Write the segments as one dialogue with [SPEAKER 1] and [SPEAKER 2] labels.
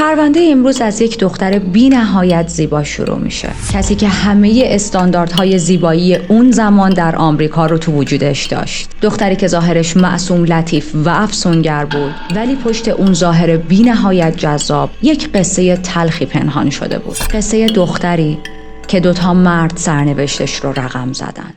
[SPEAKER 1] پرونده امروز از یک دختر بی‌نهایت زیبا شروع میشه. کسی که همه استانداردهای زیبایی اون زمان در آمریکا رو تو وجودش داشت. دختری که ظاهرش معصوم، لطیف و افسونگر بود، ولی پشت اون ظاهر بی‌نهایت جذاب یک قصه تلخی پنهان شده بود. قصه دختری که دوتا مرد سرنوشتش رو رقم زدن.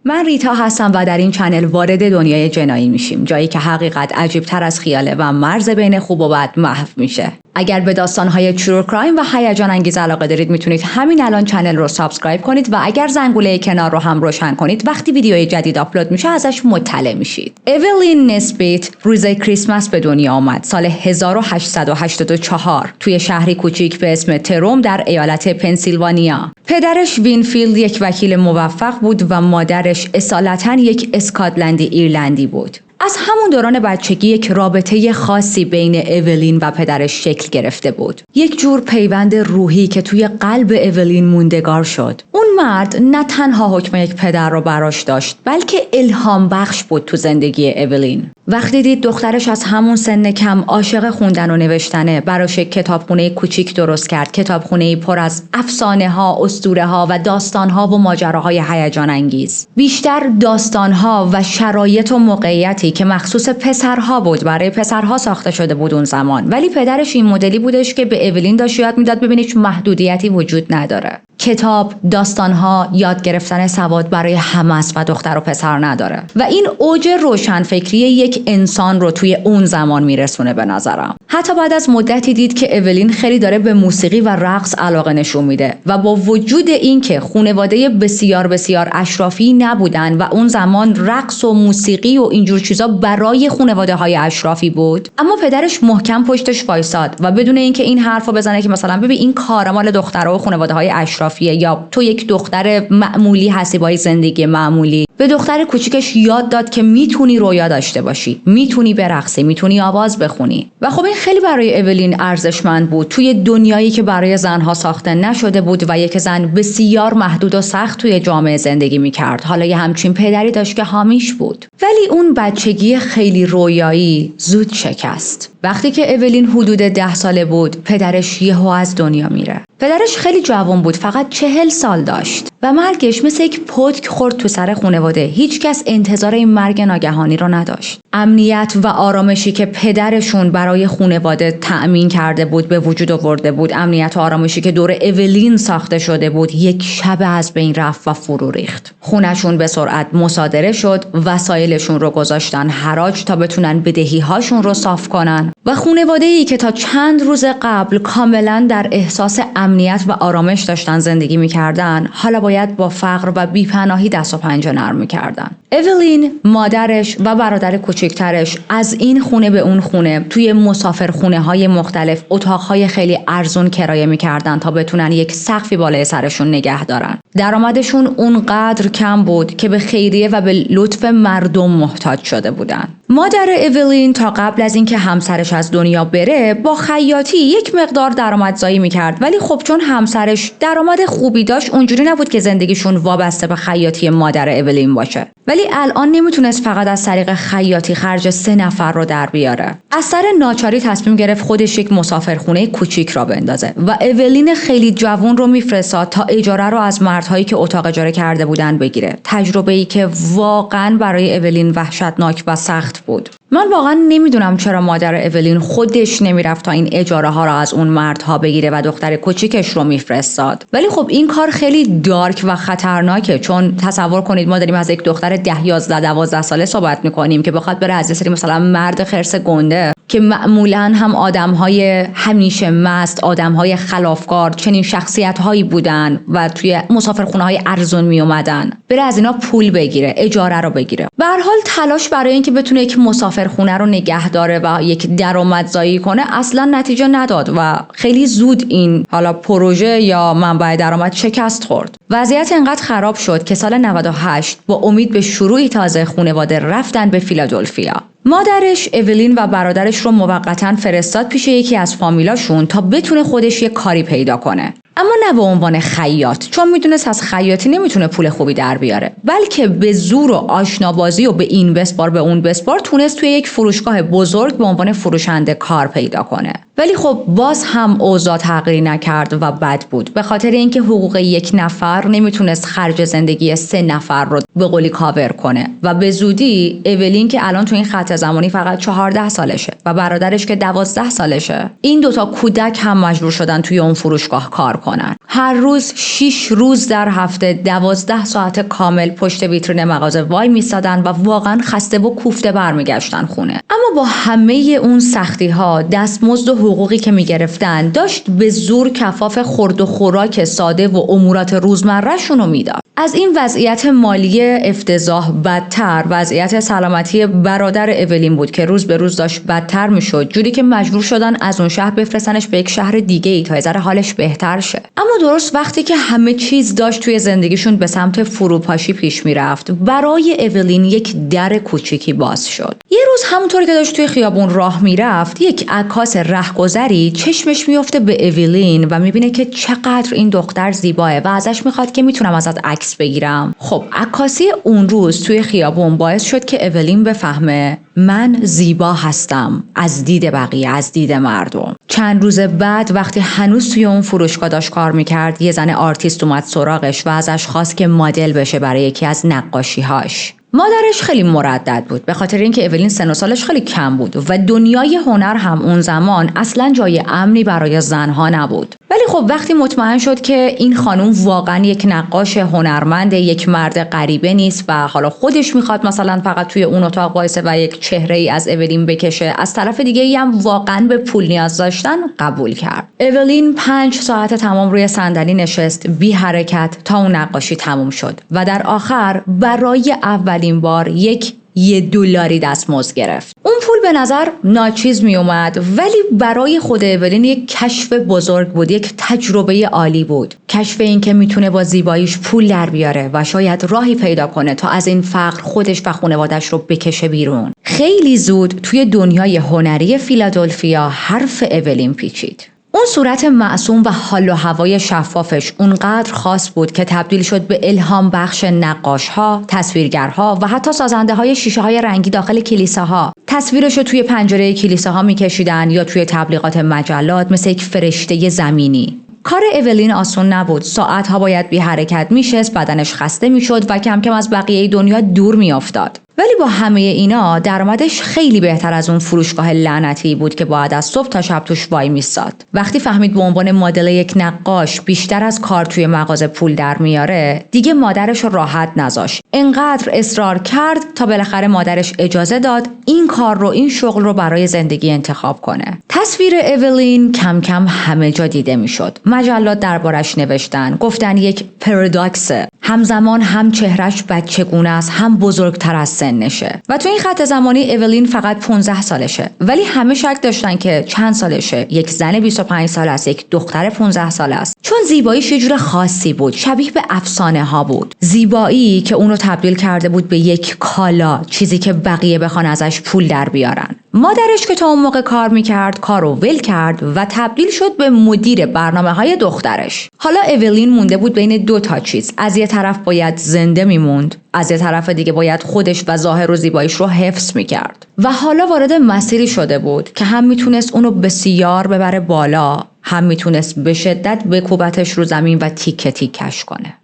[SPEAKER 1] من ریتا هستم و در این چنل وارد دنیای جنایی میشیم، جایی که حقیقت عجیب‌تر از خیاله و مرز بین خوب و بد محو میشه. اگر به داستان‌های ترو کرایم و هیجان انگیز علاقه دارید میتونید همین الان چنل رو سابسکرایب کنید و اگر زنگوله کنار رو هم روشن کنید وقتی ویدیوی جدید آپلود میشه ازش مطلع میشید. اولین نسبیت روز کریسمس به دنیا آمد سال 1884 توی شهری کوچیک به اسم تروم در ایالت پنسیلوانیا. پدرش وینفیلد یک وکیل موفق بود و مادرش اصالتاً یک اسکاتلندی ایرلندی بود. از همون دوران بچگی یک رابطه خاصی بین اولین و پدرش شکل گرفته بود. یک جور پیوند روحی که توی قلب اولین موندگار شد. اون مرد نه تنها حکم یک پدر رو براش داشت، بلکه الهام بخش بود تو زندگی اولین. وقتی دید دخترش از همون سن کم عاشق خوندن و نوشتنه، براش یک کتابخونه کوچیک درست کرد. کتابخونه پر از افسانه‌ها، اسطوره‌ها و داستان‌ها و ماجراهای هیجان انگیز. بیشتر داستان‌ها و شرایط و موقعیتی که مخصوص پسرها بود، برای پسرها ساخته شده بود اون زمان. ولی پدرش این مدلی بودش که به اولین داشت یاد میداد ببینید چه محدودیتی وجود نداره. کتاب، داستان‌ها، یاد گرفتن سواد برای همه است و دختر و پسر نداره. و این اوج روشنفکری یک انسان رو توی اون زمان میرسونه به نظرم. حتی بعد از مدتی دید که اولین خیلی داره به موسیقی و رقص علاقه نشون میده و با وجود این که خانواده بسیار اشرافی نبودن و اون زمان رقص و موسیقی و اینجور چیزا برای خانواده‌های اشرافی بود، اما پدرش محکم پشتش وایساد و بدون اینکه این حرفو بزنه که مثلا ببین این کار مال دخترها و خانواده‌های اشرافیه یا تو یک دختر معمولی هستی با زندگی معمولی، به دختر کوچیکش یاد داد که میتونی رویا داشته باشی، میتونی برقصی، میتونی آواز بخونی. و خب این خیلی برای اولین ارزشمند بود توی دنیایی که برای زنها ساخته نشده بود و یک زن بسیار محدود و سخت توی جامعه زندگی میکرد. حالا یه همچین پدری داشت که حامیش بود. ولی اون بچگی خیلی رویایی زود شکست. وقتی که اولین حدود 10 ساله بود، پدرش یهو از دنیا میره. پدرش خیلی جوان بود، فقط 40 سال داشت و مرگش مثل یک پتک خورد تو سر خانواده. هیچ کس انتظار این مرگ ناگهانی رو نداشت. امنیت و آرامشی که پدرشون برای خانواده تأمین کرده بود به وجود آورده بود، امنیت و آرامشی که دور اولین ساخته شده بود، یک شب از بین رفت و فرو ریخت. خونه‌شون به سرعت مصادره شد، وسایلشون رو گذاشتن حراج تا بتونن بدهی‌هاشون رو صاف کنن و خانواده‌ای که تا چند روز قبل کاملا در احساس امنیت و آرامش داشتن زندگی می‌کردن، حالا باید با فقر و بی‌پناهی دست و پنجه نرم می‌کردن. اولین، مادرش و برادر کوچکترش از این خونه به اون خونه توی مسافرخونه‌های مختلف اتاق‌های خیلی ارزون کرایه می‌کردن تا بتونن یک سقفی بالای سرشون نگه دارن. درآمدشون اونقدر کم بود که به خیریه و به لطف مردم محتاج شده بودن. مادر اولین تا قبل از اینکه همسرش از دنیا بره با خیاطی یک مقدار درآمدزایی می‌کرد، ولی خب چون همسرش درآمد خوبی داشت اونجوری نبود که زندگیشون وابسته به خیاطی مادر اولین باشه. ولی الان نمیتونست فقط از طریق خیاطی خرج 3 نفر رو در بیاره. از سر ناچاری تصمیم گرفت خودش یک مسافرخونه کوچیک را بندازه و اولین خیلی جوان رو میفرستاد تا اجاره رو از مردهایی که اتاق اجاره کرده بودن بگیره. تجربه‌ای که واقعاً برای اولین وحشتناک و سخت بود. من واقعا نمیدونم چرا مادر اولین خودش نمیرفت تا این اجاره ها را از اون مردها بگیره و دختر کوچیکش رو میفرستاد. ولی خب این کار خیلی دارک و خطرناکه، چون تصور کنید ما داریم از یک دختر 10 11 12 ساله صحبت میکنیم که بخواد بره از یه سری مثلا مرد خرس گنده که معمولاً هم آدم‌های همیشه مست، آدم‌های خلافکار، چنین شخصیت‌هایی بودن و توی مسافرخونه‌های ارزون میومدن، بره از اینا پول بگیره، اجاره رو بگیره. به هر حال تلاش برای اینکه بتونه یک مسافرخونه رو نگه داره و یک درآمدزایی کنه اصلا نتیجه نداد و خیلی زود این حالا پروژه یا منبع درآمد شکست خورد. وضعیت انقدر خراب شد که سال 98 با امید به شروعی تازه خانواده رفتن به فیلادلفیا. مادرش اولین و برادرش رو موقتاً فرستاد پیش یکی از فامیلاشون تا بتونه خودش یه کاری پیدا کنه. اما نه به عنوان خیاط، چون میدونست از خیاطی نمیتونه پول خوبی در بیاره، بلکه به زور و آشنابازی و به این بسپار به اون بسپار تونست توی یک فروشگاه بزرگ به عنوان فروشنده کار پیدا کنه. ولی خب باز هم اوضاع تغییری نکرد و بد بود، به خاطر اینکه حقوق یک نفر نمیتونست خرج زندگی 3 نفر رو به قولی کاور کنه و به زودی اولین که الان تو این خط زمانی فقط 14 سالشه و برادرش که 12 سالشه، این دوتا کودک هم مجبور شدن توی اون فروشگاه کار کنن. هر روز 6 روز در هفته 12 ساعت کامل پشت ویترین مغازه وای میستادن و واقعا خسته و کوفته برمیگشتن خونه. اما با همه اون سختی ها، دستمزد و حقوقی که میگرفتن داشت به زور کفاف خورد و خوراک ساده و امورات روزمره‌شون رو میداد. از این وضعیت مالی افتضاح بدتر وضعیت سلامتی برادر اولین بود که روز به روز داشت بدتر میشد، جوری که مجبور شدن از اون شهر بفرستنش به یک شهر دیگه ای تا یه ذره حالش بهتر شه. اما درست وقتی که همه چیز داشت توی زندگیشون به سمت فروپاشی پیش میرفت، برای اولین یک در کوچیکی باز شد. یه روز همونطور که داشت توی خیابون راه میرفت، یک عکاس رهگذری چشمش میفته به اولین و میبینه که چقدر این دختر زیباه و ازش میخواد که میتونم ازت عکس بگیرم. خب عکاسی اون روز توی خیابون باعث شد که اولین بفهمه من زیبا هستم از دید بقیه، از دید مردم. چند روز بعد وقتی هنوز توی اون فروشگاه داشت کار میکرد، یه زن آرتیست اومد سراغش و ازش خواست که مدل بشه برای یکی از نقاشی‌هاش. مادرش خیلی مردد بود، به خاطر اینکه اولین سن و سالش خیلی کم بود و دنیای هنر هم اون زمان اصلا جای امنی برای زنها نبود. ولی خب وقتی مطمئن شد که این خانم واقعا یک نقاش هنرمند، یک مرد غریبه نیست و حالا خودش میخواد مثلا فقط توی اون اتاق وایسه و یک چهره ای از اولین بکشه، از طرف دیگه ای هم واقعا به پول نیاز داشتن، قبول کرد. اولین 5 ساعت تمام روی صندلی نشست بی حرکت تا اون نقاشی تموم شد و در آخر برای اولین بار $1 دستمزد گرفت. اون پول به نظر ناچیز می اومد، ولی برای خود اولین یک کشف بزرگ بود، یک تجربه عالی بود. کشف این که میتونه با زیباییش پول در بیاره و شاید راهی پیدا کنه تا از این فقر خودش و خانواده‌اش رو بکشه بیرون. خیلی زود توی دنیای هنری فیلادلفیا حرف اولین پیچید. اون صورت معصوم و حال و هوای شفافش اونقدر خاص بود که تبدیل شد به الهام بخش نقاش‌ها، تصویرگرها و حتی سازنده‌های شیشه‌های رنگی داخل کلیساها. تصویرشو توی پنجره کلیساها می‌کشیدن یا توی تبلیغات مجلات مثل یک فرشته زمینی. کار اولین آسون نبود. ساعت‌ها باید بی حرکت میشست، بدنش خسته میشد و کم کم از بقیه دنیا دور میافتاد. ولی با همه اینا درآمدش خیلی بهتر از اون فروشگاه لعنتی بود که باید از صبح تا شب توش وای میستاد. وقتی فهمید به عنوان مدل یک نقاش بیشتر از کار توی مغازه پول در میاره، دیگه مادرش رو راحت نذاشت. انقدر اصرار کرد تا بالاخره مادرش اجازه داد این کار رو، این شغل رو برای زندگی انتخاب کنه. تصویر اولین کم کم همه جا دیده میشد. مجلات دربارش نوشتن، گفتن یک پارادوکسه. همزمان هم چهرش بچگونه است، هم بزرگتر از سنشه. و تو این خط زمانی اولین فقط 15 سالشه، ولی همه شک داشتن که چند سالشه. یک زن 25 ساله است، یک دختر 15 ساله است. چون زیباییش یه جور خاصی بود، شبیه به افسانه ها بود. زیبایی که اون رو تبدیل کرده بود به یک کالا، چیزی که بقیه بخوان ازش پول در بیارن. مادرش که تا اون موقع کار میکرد، کار رو ول کرد و تبدیل شد به مدیر برنامه‌های دخترش. حالا اولین مونده بود بین 2 تا چیز. از یه طرف باید زنده میموند، از یه طرف دیگه باید خودش و ظاهر و زیباییش رو حفظ میکرد. و حالا وارد مسیری شده بود که هم میتونست اونو بسیار ببره بالا، هم میتونست به شدت بکوبتش رو زمین و تیکه تیکش کنه.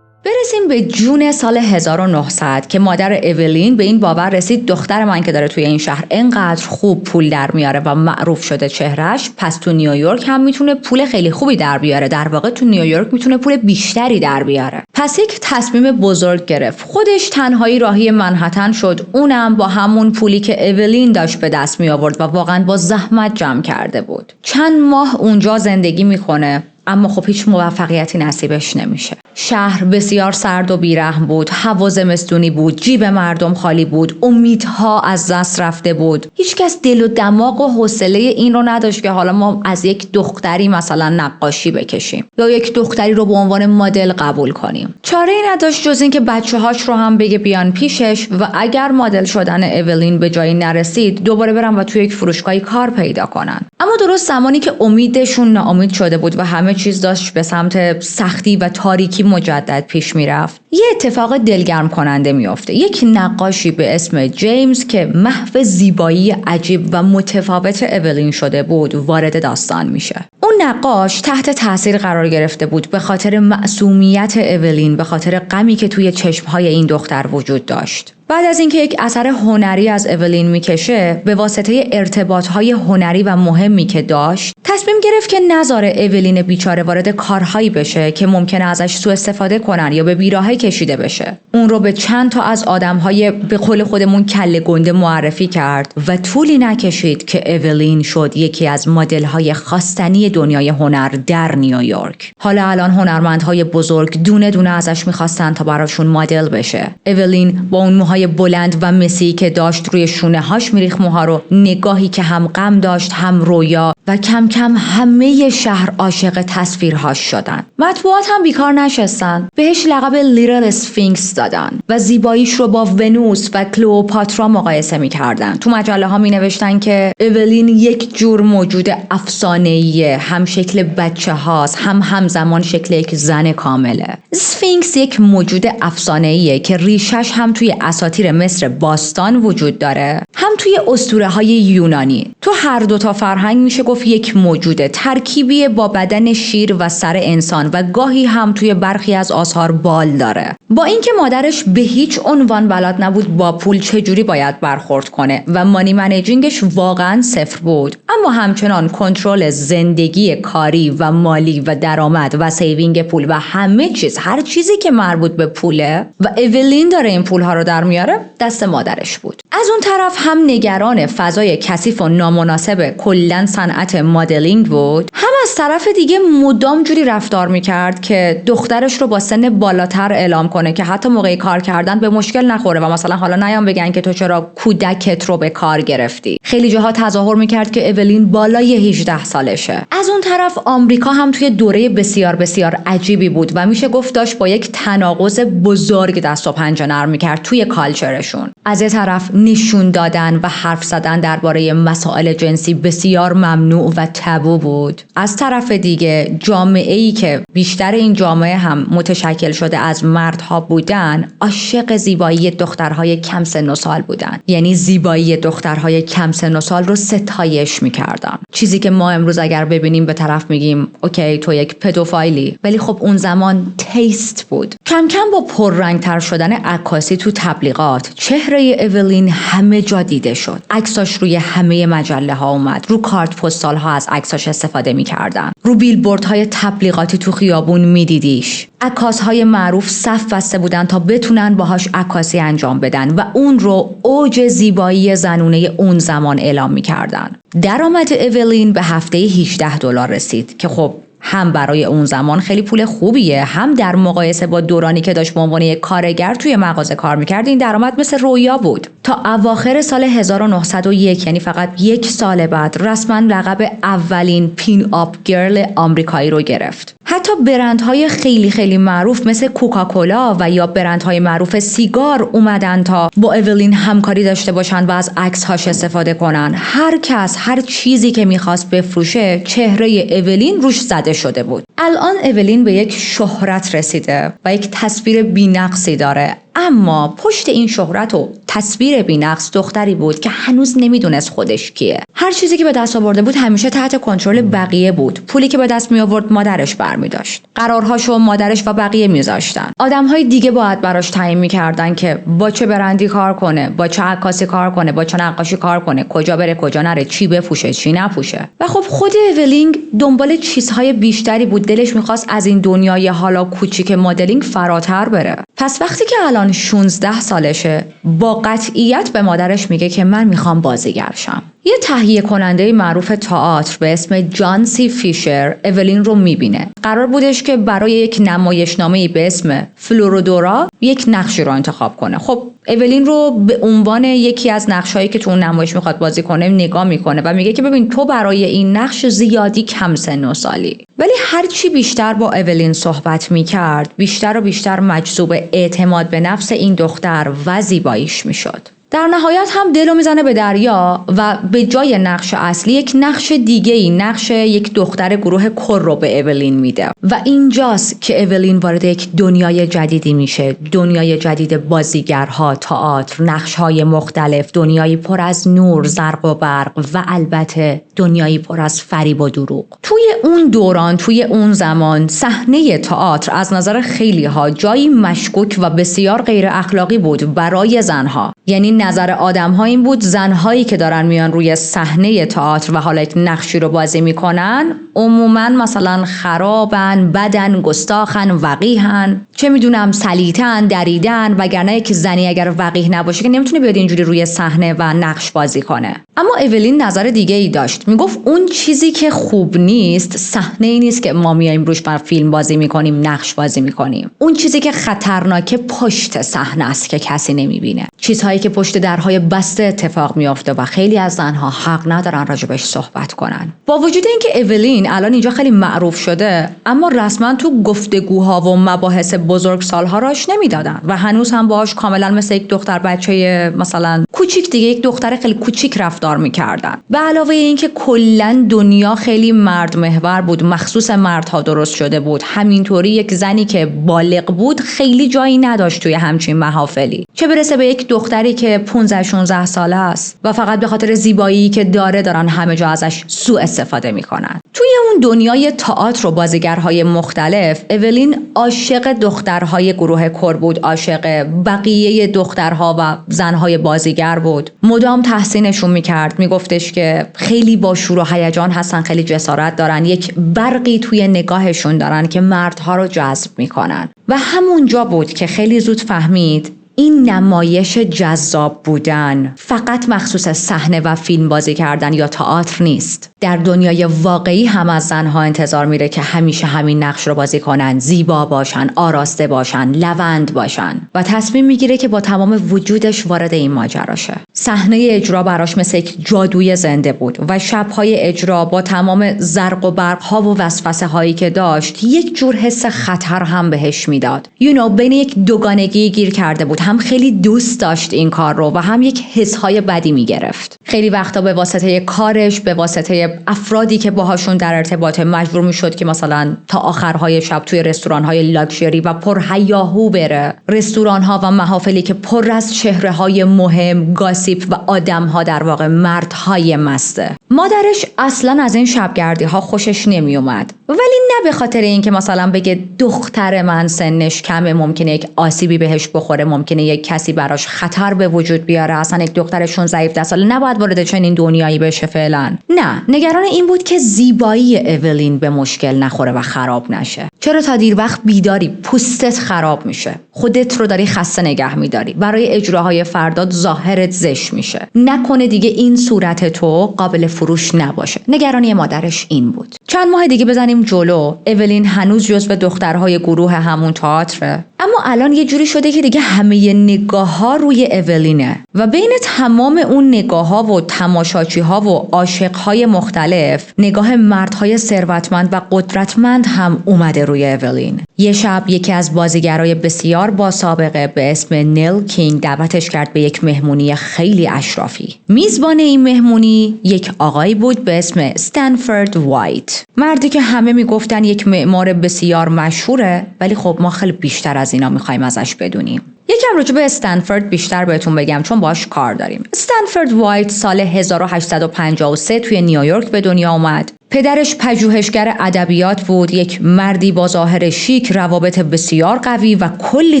[SPEAKER 1] برسیم به جون سال 1900 که مادر اولین به این باور رسید دختر من که داره توی این شهر انقدر خوب پول در میاره و معروف شده چهرش، پس تو نیویورک هم میتونه پول خیلی خوبی در بیاره. در واقع تو نیویورک میتونه پول بیشتری در بیاره. پس یک تصمیم بزرگ گرفت. خودش تنهایی راهی منهتن شد، اونم با همون پولی که اولین داشت به دست می آورد و واقعا با زحمت جمع کرده بود. چند ماه اونجا زندگی میکنه، اما خب هیچ موفقیتی نصیبش نمیشه. شهر بسیار سرد و بیرحم بود، هوا زمستونی بود، جیب مردم خالی بود، امیدها از دست رفته بود. هیچکس دل و دماغ و حوصله این رو نداشت که حالا ما از یک دختری مثلا نقاشی بکشیم یا یک دختری رو به عنوان مدل قبول کنیم. چاره‌ای نداشت جز اینکه بچه‌هاش رو هم بگه بیان پیشش و اگر مدل شدن اولین به جایی نرسید دوباره برن و توی یک فروشگاهی کار پیدا کنن. اما درست زمانی که امیدشون ناامید شده بود و همه چیز داشت به سمت سختی و تاریکی مجدد پیش میرفت، یه اتفاق دلگرم کننده میفته. یک نقاشی به اسم جیمز که محو زیبایی عجیب و متفاوت اولین شده بود وارد داستان میشه. اون نقاش تحت تاثیر قرار گرفته بود به خاطر معصومیت اولین، به خاطر غمی که توی چشمهای این دختر وجود داشت. بعد از اینکه یک اثر هنری از اولین میکشه، به واسطه ارتباطهای هنری و مهمی که داشت تصمیم گرفت که نذاره اولین بیچاره وارد کارهایی بشه که ممکنه ازش سوء استفاده کنن یا به بیراهه کشیده بشه. اون رو به چند تا از آدمهای به قول خودمون کله گنده معرفی کرد و طولی نکشید که اولین شد یکی از مدل‌های خواستنی دنیای هنر در نیویورک. حالا الان هنرمندهای بزرگ دونه دونه ازش می‌خواستن تا براشون مدل بشه. اولین با اون موهای بلند و مسی که داشت روی شونه‌هاش میریخت موها رو، نگاهی که هم غم داشت هم رویا و کم کم همه شهر عاشق تصویرهاش شدن. مطبوعات هم بیکار نشستن، بهش لقب لیتل اسفینکس دادن و زیباییش رو با ونوس و کلئوپاترا مقایسه می‌کردن. تو مجله ها می‌نوشتن که اولین یک جور موجود افسانه‌ایه، هم شکل بچه‌هاست، هم همزمان شکل یک زن کامله. اسفینکس یک موجود افسانه‌ایه که ریشش هم توی اساطیر مصر باستان وجود داره، هم توی اسطوره‌های یونانی. تو هر دو تا فرهنگ میشه گفت یک موجود ترکیبی با بدن شیر و سر انسان و گاهی هم توی برخی از آثار بال داره. با اینکه مادرش به هیچ عنوان بلد نبود با پول چجوری باید برخورد کنه و مانی منیجینگش واقعا صفر بود، اما همچنان کنترل زندگی کاری و مالی و درآمد و سیوینگ پول و همه چیز، هر چیزی که مربوط به پوله و اولین داره این پولها رو در میاره، دست مادرش بود. از اون طرف هم نگران فضای کثیف و نامناسب کلاً صنعت مدلینگ بود، هم از طرف دیگه مدام جوری رفتار میکرد که دخترش رو با سن بالاتر اعلام کنه که حتی موقع کار کردن به مشکل نخوره و مثلا حالا نیام بگن که تو چرا کودکت رو به کار گرفتی. خیلی جاها تظاهر میکرد که اولین بالای 18 سالشه. از اون طرف آمریکا هم توی دوره بسیار بسیار عجیبی بود و میشه گفت داشت با یک تناقض بزرگ دست و پنجه نرم میکرد توی کالچرشون. از یه طرف نشون دادن و حرف زدن درباره مسائل جنسی بسیار ممنوع و تابو بود. از طرف دیگه جامعه‌ای که بیشتر این جامعه هم متشکل شده از مردها بودن، عاشق زیبایی دخترهای کم سن و سال بودن. یعنی زیبایی دخترهای کم سن و سال رو ستایش می‌کردن. چیزی که ما امروز اگر ببینیم به طرف میگیم اوکی تو یک پدوفایلی، ولی خب اون زمان تیست بود. کم کم با پررنگ‌تر شدن عکاسی تو تبلیغات، چهره اولین همه جا دیده شد. عکساش روی همه مجله ها اومد. رو کارت پستال ها از عکساش استفاده می‌کردن. رو بیلبوردهای تبلیغاتی تو خیابون می‌دیدیش. عکاس‌های معروف صف بسته بودن تا بتونن باهاش عکاسی انجام بدن و اون رو اوج زیبایی زنونه اون زمان اعلام می‌کردن. درآمد اولین به هفته $18 رسید که خب هم برای اون زمان خیلی پول خوبیه، هم در مقایسه با دورانی که داشت به عنوان یک کارگر توی مغازه کار می‌کرد این درآمد مثل رویا بود. تا اواخر سال 1901، یعنی فقط یک سال بعد، رسما لقب اولین پین آپ گرل آمریکایی رو گرفت. حتی برندهای خیلی خیلی معروف مثل کوکاکولا و یا برندهای معروف سیگار اومدن تا با اولین همکاری داشته باشن و از عکس‌هاش استفاده کنن. هر کس هر چیزی که می‌خواست بفروشه چهره اولین روش زده شده بود. الان اولین به یک شهرت رسیده و یک تصویر بی‌نقصی داره، اما پشت این شهرت و تصویر بی‌نقص دختری بود که هنوز نمیدونست خودش کیه. هر چیزی که به دست آورده بود همیشه تحت کنترل بقیه بود. پولی که به دست می آورد مادرش برمی‌داشت. قرارهاشو مادرش و بقیه میذاشتن. آدم‌های دیگه باید براش تعیین می‌کردن که با چه برندی کار کنه، با چه عکاسی کار کنه، با چه نقاشی کار کنه، کجا بره کجا نره، چی بپوشه چی نپوشه. و خب خود اولینگ دنبال چیزهای بیشتری بود. دلش می‌خواست از این دنیای حالا کوچیک مدلینگ فراتر بره. پس وقتی که الان 16 سالشه با قطعیت به مادرش میگه که من میخوام بازیگر شم. یه تهیه کننده معروف تئاتر به اسم جان سی فیشر اولین رو میبینه. قرار بودش که برای یک نمایشنامه‌ای به اسم فلورودورا یک نقشی رو انتخاب کنه. خب اولین رو به عنوان یکی از نقش‌هایی که تو اون نمایش میخواد بازی کنه نگاه میکنه و میگه که ببین تو برای این نقش زیادی کم سن و سالی. ولی هرچی بیشتر با اولین صحبت میکرد بیشتر و بیشتر مجذوب اعتماد به نفس این دختر و زیباییش میشد. در نهایت هم دلو میزنه به دریا و به جای نقش اصلی یک نقش دیگه‌ای، نقش یک دختر گروه کور رو به اولین میده و اینجاست که اولین وارد یک دنیای جدیدی میشه، دنیای جدید بازیگرها، تئاتر، نقش‌های مختلف، دنیایی پر از نور، زرق و برق و البته دنیایی پر از فریب و دروغ. توی اون دوران، توی اون زمان، صحنه تئاتر از نظر خیلی‌ها جایی مشکوک و بسیار غیر اخلاقی بود برای زنها. یعنی نظر آدم‌ها این بود زن‌هایی که دارن میان روی صحنه تئاتر و حالا یک نقشی رو بازی میکنن عموماً مثلا خرابن، بدن، گستاخن، وقیحن، چه میدونم سلیطن، دریدن، وگرنه یک زنی اگر وقیح نباشه که نمیتونه بیاد اینجوری روی صحنه و نقش بازی کنه. اما اولین نظر دیگه ای داشت. میگفت اون چیزی که خوب نیست صحنه‌ای نیست که ما میایم روش بر فیلم بازی میکنیم، نقش بازی میکنیم. اون چیزی که خطرناکه پشت صحنه است که کسی نمیبینه. چیزهایی که پشت درهای بسته اتفاق میافته و خیلی از زنها حق ندارن راجبش صحبت کنن. با وجود اینکه اولین الان اینجا خیلی معروف شده اما رسما تو گفتگوها و مباحث بزرگسال‌ها راش نمیدادن و هنوز هم باهاش کاملا مثل یک دختر بچه مثلا کوچیک دیگه، یک دختر خیلی کوچیک رفتار میکردن. به علاوه اینکه کلا دنیا خیلی مرد محور بود، مخصوص مردها درست شده بود، همینطوری یک زنی که بالغ بود خیلی جایی نداشت توی همچین محافلی، چه برسه به یک دختری که 15-16 ساله است و فقط به خاطر زیبایی که دارن همه جا ازش سوء استفاده میکنن. توی اون دنیای تئاتر و بازیگرهای مختلف اولین عاشق دخترهای گروه کور بود، عاشق بقیه دخترها و زنهای بازیگر بود. مدام تحسینشون میکرد، میگفتش که خیلی با شور و هیجان هستن، خیلی جسارت دارن، یک برقی توی نگاهشون دارن که مردها رو جذب میکنن. و همونجا بود که خیلی زود فهمید این نمایش جذاب بودن فقط مخصوص صحنه و فیلم بازی کردن یا تئاتر نیست. در دنیای واقعی هم از زنها انتظار میره که همیشه همین نقش رو بازی کنن، زیبا باشن، آراسته باشن، لوند باشن و تصمیم میگیره که با تمام وجودش وارد این ماجرا شه. صحنه اجرا براش مثل یک جادوی زنده بود و شب‌های اجرا با تمام زرق و برق‌ها و وسوسه هایی که داشت یک جور حس خطر هم بهش میداد. بین یک دوگانگی گیر کرده بود، هم خیلی دوست داشت این کار رو و هم یک حس‌های بدی میگرفت. خیلی وقتا به واسطه کارش، به واسطه افرادی که باهاشون در ارتباط مجبور میشد که مثلا تا آخرهای شب توی رستوران‌های لاکچری و پر هیاهو بره، رستوران‌ها و محافلی که پر از چهره‌های مهم، گاسیپ و آدم‌ها، در واقع مردهای مسته. مادرش اصلاً از این شبگردی‌ها خوشش نمیومد، ولی نه به خاطر اینکه مثلا بگه دختر من سنش کمه، ممکنه یک آسیبی بهش بخوره، ممکنه یک کسی براش خطر به وجود بیاره، اصلا یک دختر 16-17 ساله نباید وارد چنین دنیایی بشه فعلا. نه، نگران این بود که زیبایی اولین به مشکل نخوره و خراب نشه. چرا تا دیر وقت بیداری، پوستت خراب میشه، خودت رو داری خسته نگه میداری، برای اجراهای فردات ظاهرت زشت میشه، نکنه دیگه این صورت تو قابل فروش نباشه. نگرانی مادرش این بود. چند ماه دیگه بزنیم جلو، اولین هنوز جزو دخترهای گروه همون تئاتره، اما الان یه جوری شده که دیگه همه نگاه‌ها روی اولینه و بین تمام اون نگاه‌ها و تماشاچی‌ها و عاشق‌های مختلف نگاه مردهای ثروتمند و قدرتمند هم اومده روی اولین. یه شب یکی از بازیگرای بسیار با سابقه به اسم نیل کینگ دعوتش کرد به یک مهمونی خیلی اشرافی. میزبان این مهمونی یک آقایی بود به اسم استنفورد وایت، مردی که همه میگفتن یک معمار بسیار مشهوره، ولی خب ما خیلی بیشتر از اینا میخوایم ازش بدونیم. یکم راجع به استنفورد بیشتر بهتون بگم چون باهاش کار داریم. استنفورد وایت سال 1853 توی نیویورک به دنیا اومد. پدرش پژوهشگر ادبیات بود، یک مردی با ظاهر شیک، روابط بسیار قوی و کلی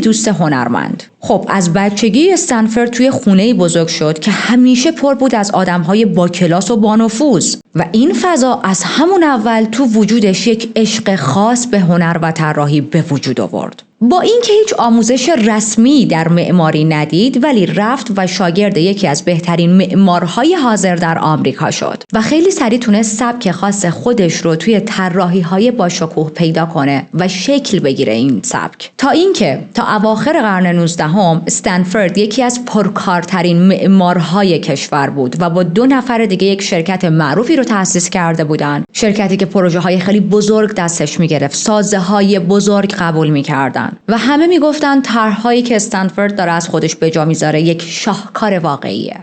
[SPEAKER 1] دوست هنرمند. خب از بچگی استنفورد توی خونه‌ای بزرگ شد که همیشه پر بود از آدم‌های با کلاس و با نفوذ و این فضا از همون اول تو وجودش یک عشق خاص به هنر و طراحی به وجود آورد. با اینکه هیچ آموزش رسمی در معماری ندید، ولی رفت و شاگرد یکی از بهترین معمارهای حاضر در آمریکا شد و خیلی سریع تونست سبک خاص خودش رو توی طراحی‌های با شکوه پیدا کنه و شکل بگیره این سبک. تا اواخر قرن 19 استنفورد یکی از پرکارترین معمارهای کشور بود و با 2 نفر دیگه یک شرکت معروفی رو تأسیس کرده بودن. شرکتی که پروژه‌های خیلی بزرگ دستش می‌گرفت، سازه‌های بزرگ قبول می‌کردن و همه میگفتن طرح‌هایی که استنفورد داره از خودش به جا میذاره یک شاهکار واقعیه.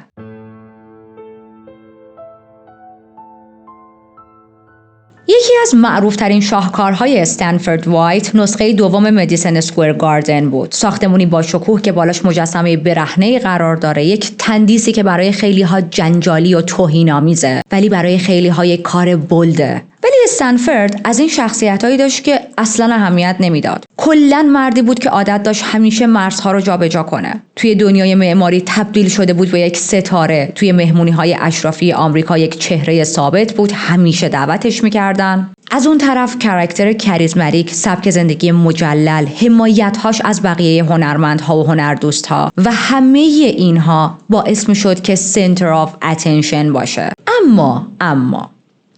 [SPEAKER 1] یکی از معروفترین شاهکارهای استنفورد وایت نسخه دوم مدیسن اسکوئر گاردن بود. ساختمونی با شکوه که بالاش مجسمه برهنه قرار داره، یک تندیسی که برای خیلی‌ها جنجالی و توهین‌آمیزه ولی برای خیلی‌ها یک کار بولده. ولی استنفورد از این شخصیتایی داشت که اصلا اهمیت نمیداد. کلاً مردی بود که عادت داشت همیشه مرزها رو جابجا کنه. توی دنیای معماری تبدیل شده بود به یک ستاره. توی مهمونی‌های اشرافی آمریکا یک چهره ثابت بود، همیشه دعوتش می‌کردن. از اون طرف کاراکتر کاریزماتیک، سبک زندگی مجلل، حمایت‌هاش از بقیه هنرمندها و هنردوست‌ها و همه اینها باعث می‌شد که سنتر آف اتنشن باشه. اما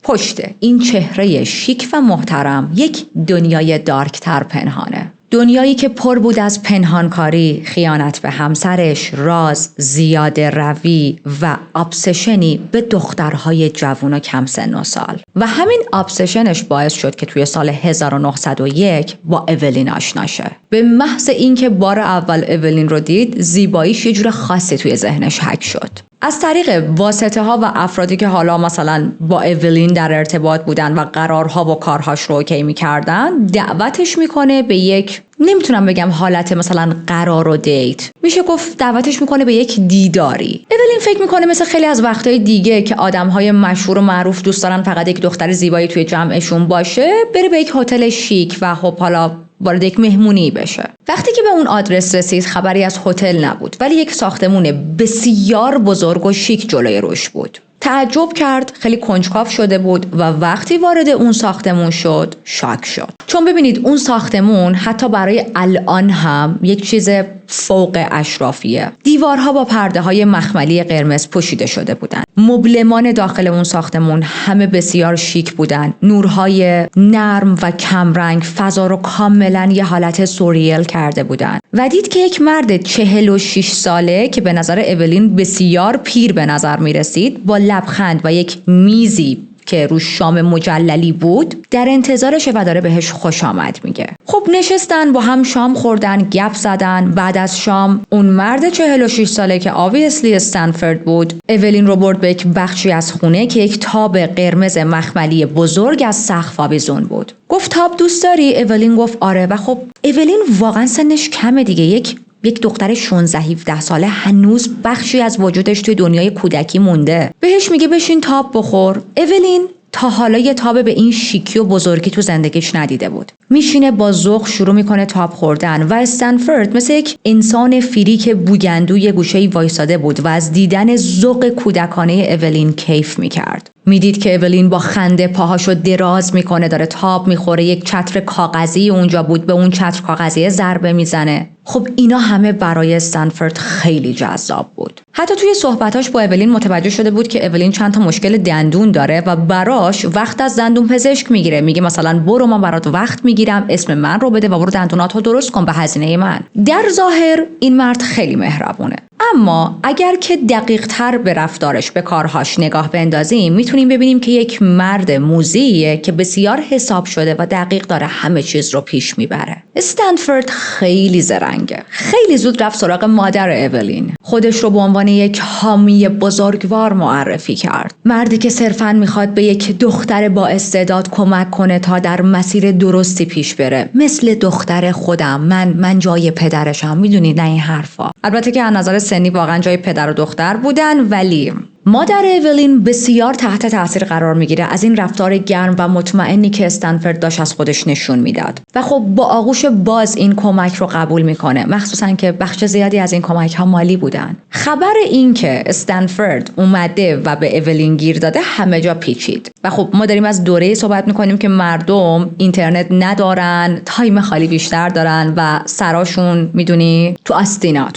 [SPEAKER 1] پشت این چهره شیک و محترم یک دنیای دارکتر پنهانه. دنیایی که پر بود از پنهانکاری، خیانت به همسرش، راز، زیاده روی و ابسشنی به دخترهای جوان و کم سن و سال. و همین ابسشنش باعث شد که توی سال 1901 با اولین آشنا شه. به محض اینکه بار اول اولین رو دید، زیباییش یه جور خاصی توی ذهنش حک شد. از طریق واسطه ها و افرادی که حالا مثلا با اولین در ارتباط بودن و قرارها و کارهاش رو اوکی می‌کردن، دعوتش میکنه به یک، نمیتونم بگم حالت مثلا قرار و دیت، میشه گفت دعوتش میکنه به یک دیداری. اولین فکر میکنه مثل خیلی از وقتهای دیگه که آدمهای مشهور و معروف دوست دارن فقط یک دختر زیبایی توی جمعشون باشه، بره به یک هتل شیک و خب حالا وارد یک مهمونی بشه. وقتی که به اون آدرس رسید خبری از هتل نبود، ولی یک ساختمون بسیار بزرگ و شیک جلوی روش بود. تعجب کرد، خیلی کنجکاو شده بود و وقتی وارد اون ساختمون شد شاک شد. چون ببینید اون ساختمون حتی برای الان هم یک چیز فوق اشرافیه. دیوارها با پرده‌های مخملی قرمز پوشیده شده بودن. مبلمان داخل اون ساختمون همه بسیار شیک بودن. نورهای نرم و کمرنگ فضا رو کاملا یه حالت سوریل کرده بودن. و دید که یک مرد 46 ساله که به نظر اولین بسیار پیر به نظر می رسید، با لبخند و یک میزی که روش شام مجللی بود در انتظارشه و داره بهش خوش آمد میگه. خب نشستن با هم شام خوردن، گپ زدن. بعد از شام اون مرد 46 ساله که obviously استنفورد بود، اولین رو برد به یک بخشی از خونه که یک تاب قرمز مخملی بزرگ از سقف آویزون بود. گفت تاب دوست داری؟ اولین گفت آره. و خب اولین واقعا سنش کمه دیگه، یک دختر 16-17 ساله، هنوز بخشی از وجودش توی دنیای کودکی مونده. بهش میگه بشین تاب بخور. اولین تا حالا یه تاب به این شیکی و بزرگی تو زندگیش ندیده بود. میشینه با ذوق شروع میکنه تاب خوردن و استنفورد مثل یک انسان فریک بوگندو یه گوشه‌ای وایساده بود و از دیدن ذوق کودکانه اولین کیف میکرد. میدید که اولین با خنده پاهاشو دراز میکنه، داره تاب میخوره. یک چتر کاغذی اونجا بود، به اون چتر کاغذی ضربه میزنه. خب اینا همه برای استنفورد خیلی جذاب بود. حتی توی صحبتاش با اولین متوجه شده بود که اولین چند تا مشکل دندون داره و براش وقت از دندون پزشک میگیره. میگه مثلا برو من برات وقت میگیرم، اسم من رو بده و برو دندوناتو درست کن به هزینه من. در ظاهر این مرد خیلی مهربونه، اما اگر که دقیق تر به رفتارش، به کارهاش نگاه بندازیم، میتونیم ببینیم که یک مرد موذیه که بسیار حساب شده و دقیق داره همه چیز رو پیش میبره. استنفورد خیلی زرنگه. خیلی زود رفت سراغ مادر اولین. خودش رو به عنوان یک حامی بزرگوار معرفی کرد. مردی که صرفاً میخواد به یک دختر با استعداد کمک کنه تا در مسیر درستی پیش بره. مثل دختر خودم، من جای پدرشم، میدونید نه این حرفا. البته که از نظر سنی واقعا جای پدر و دختر بودن، ولی مادر اولین بسیار تحت تاثیر قرار میگیره از این رفتار گرم و مطمئنی که استنفورد داشت از خودش نشون میداد و خب با آغوش باز این کمک رو قبول میکنه، مخصوصا که بخش زیادی از این کمک ها مالی بودن. خبر این که استنفورد اومده و به اولین گیر داده همه جا پیچید و خب ما داریم از دوره صحبت میکنیم که مردم اینترنت ندارن، تایم خالی بیشتر دارن و سراشون میدونی تو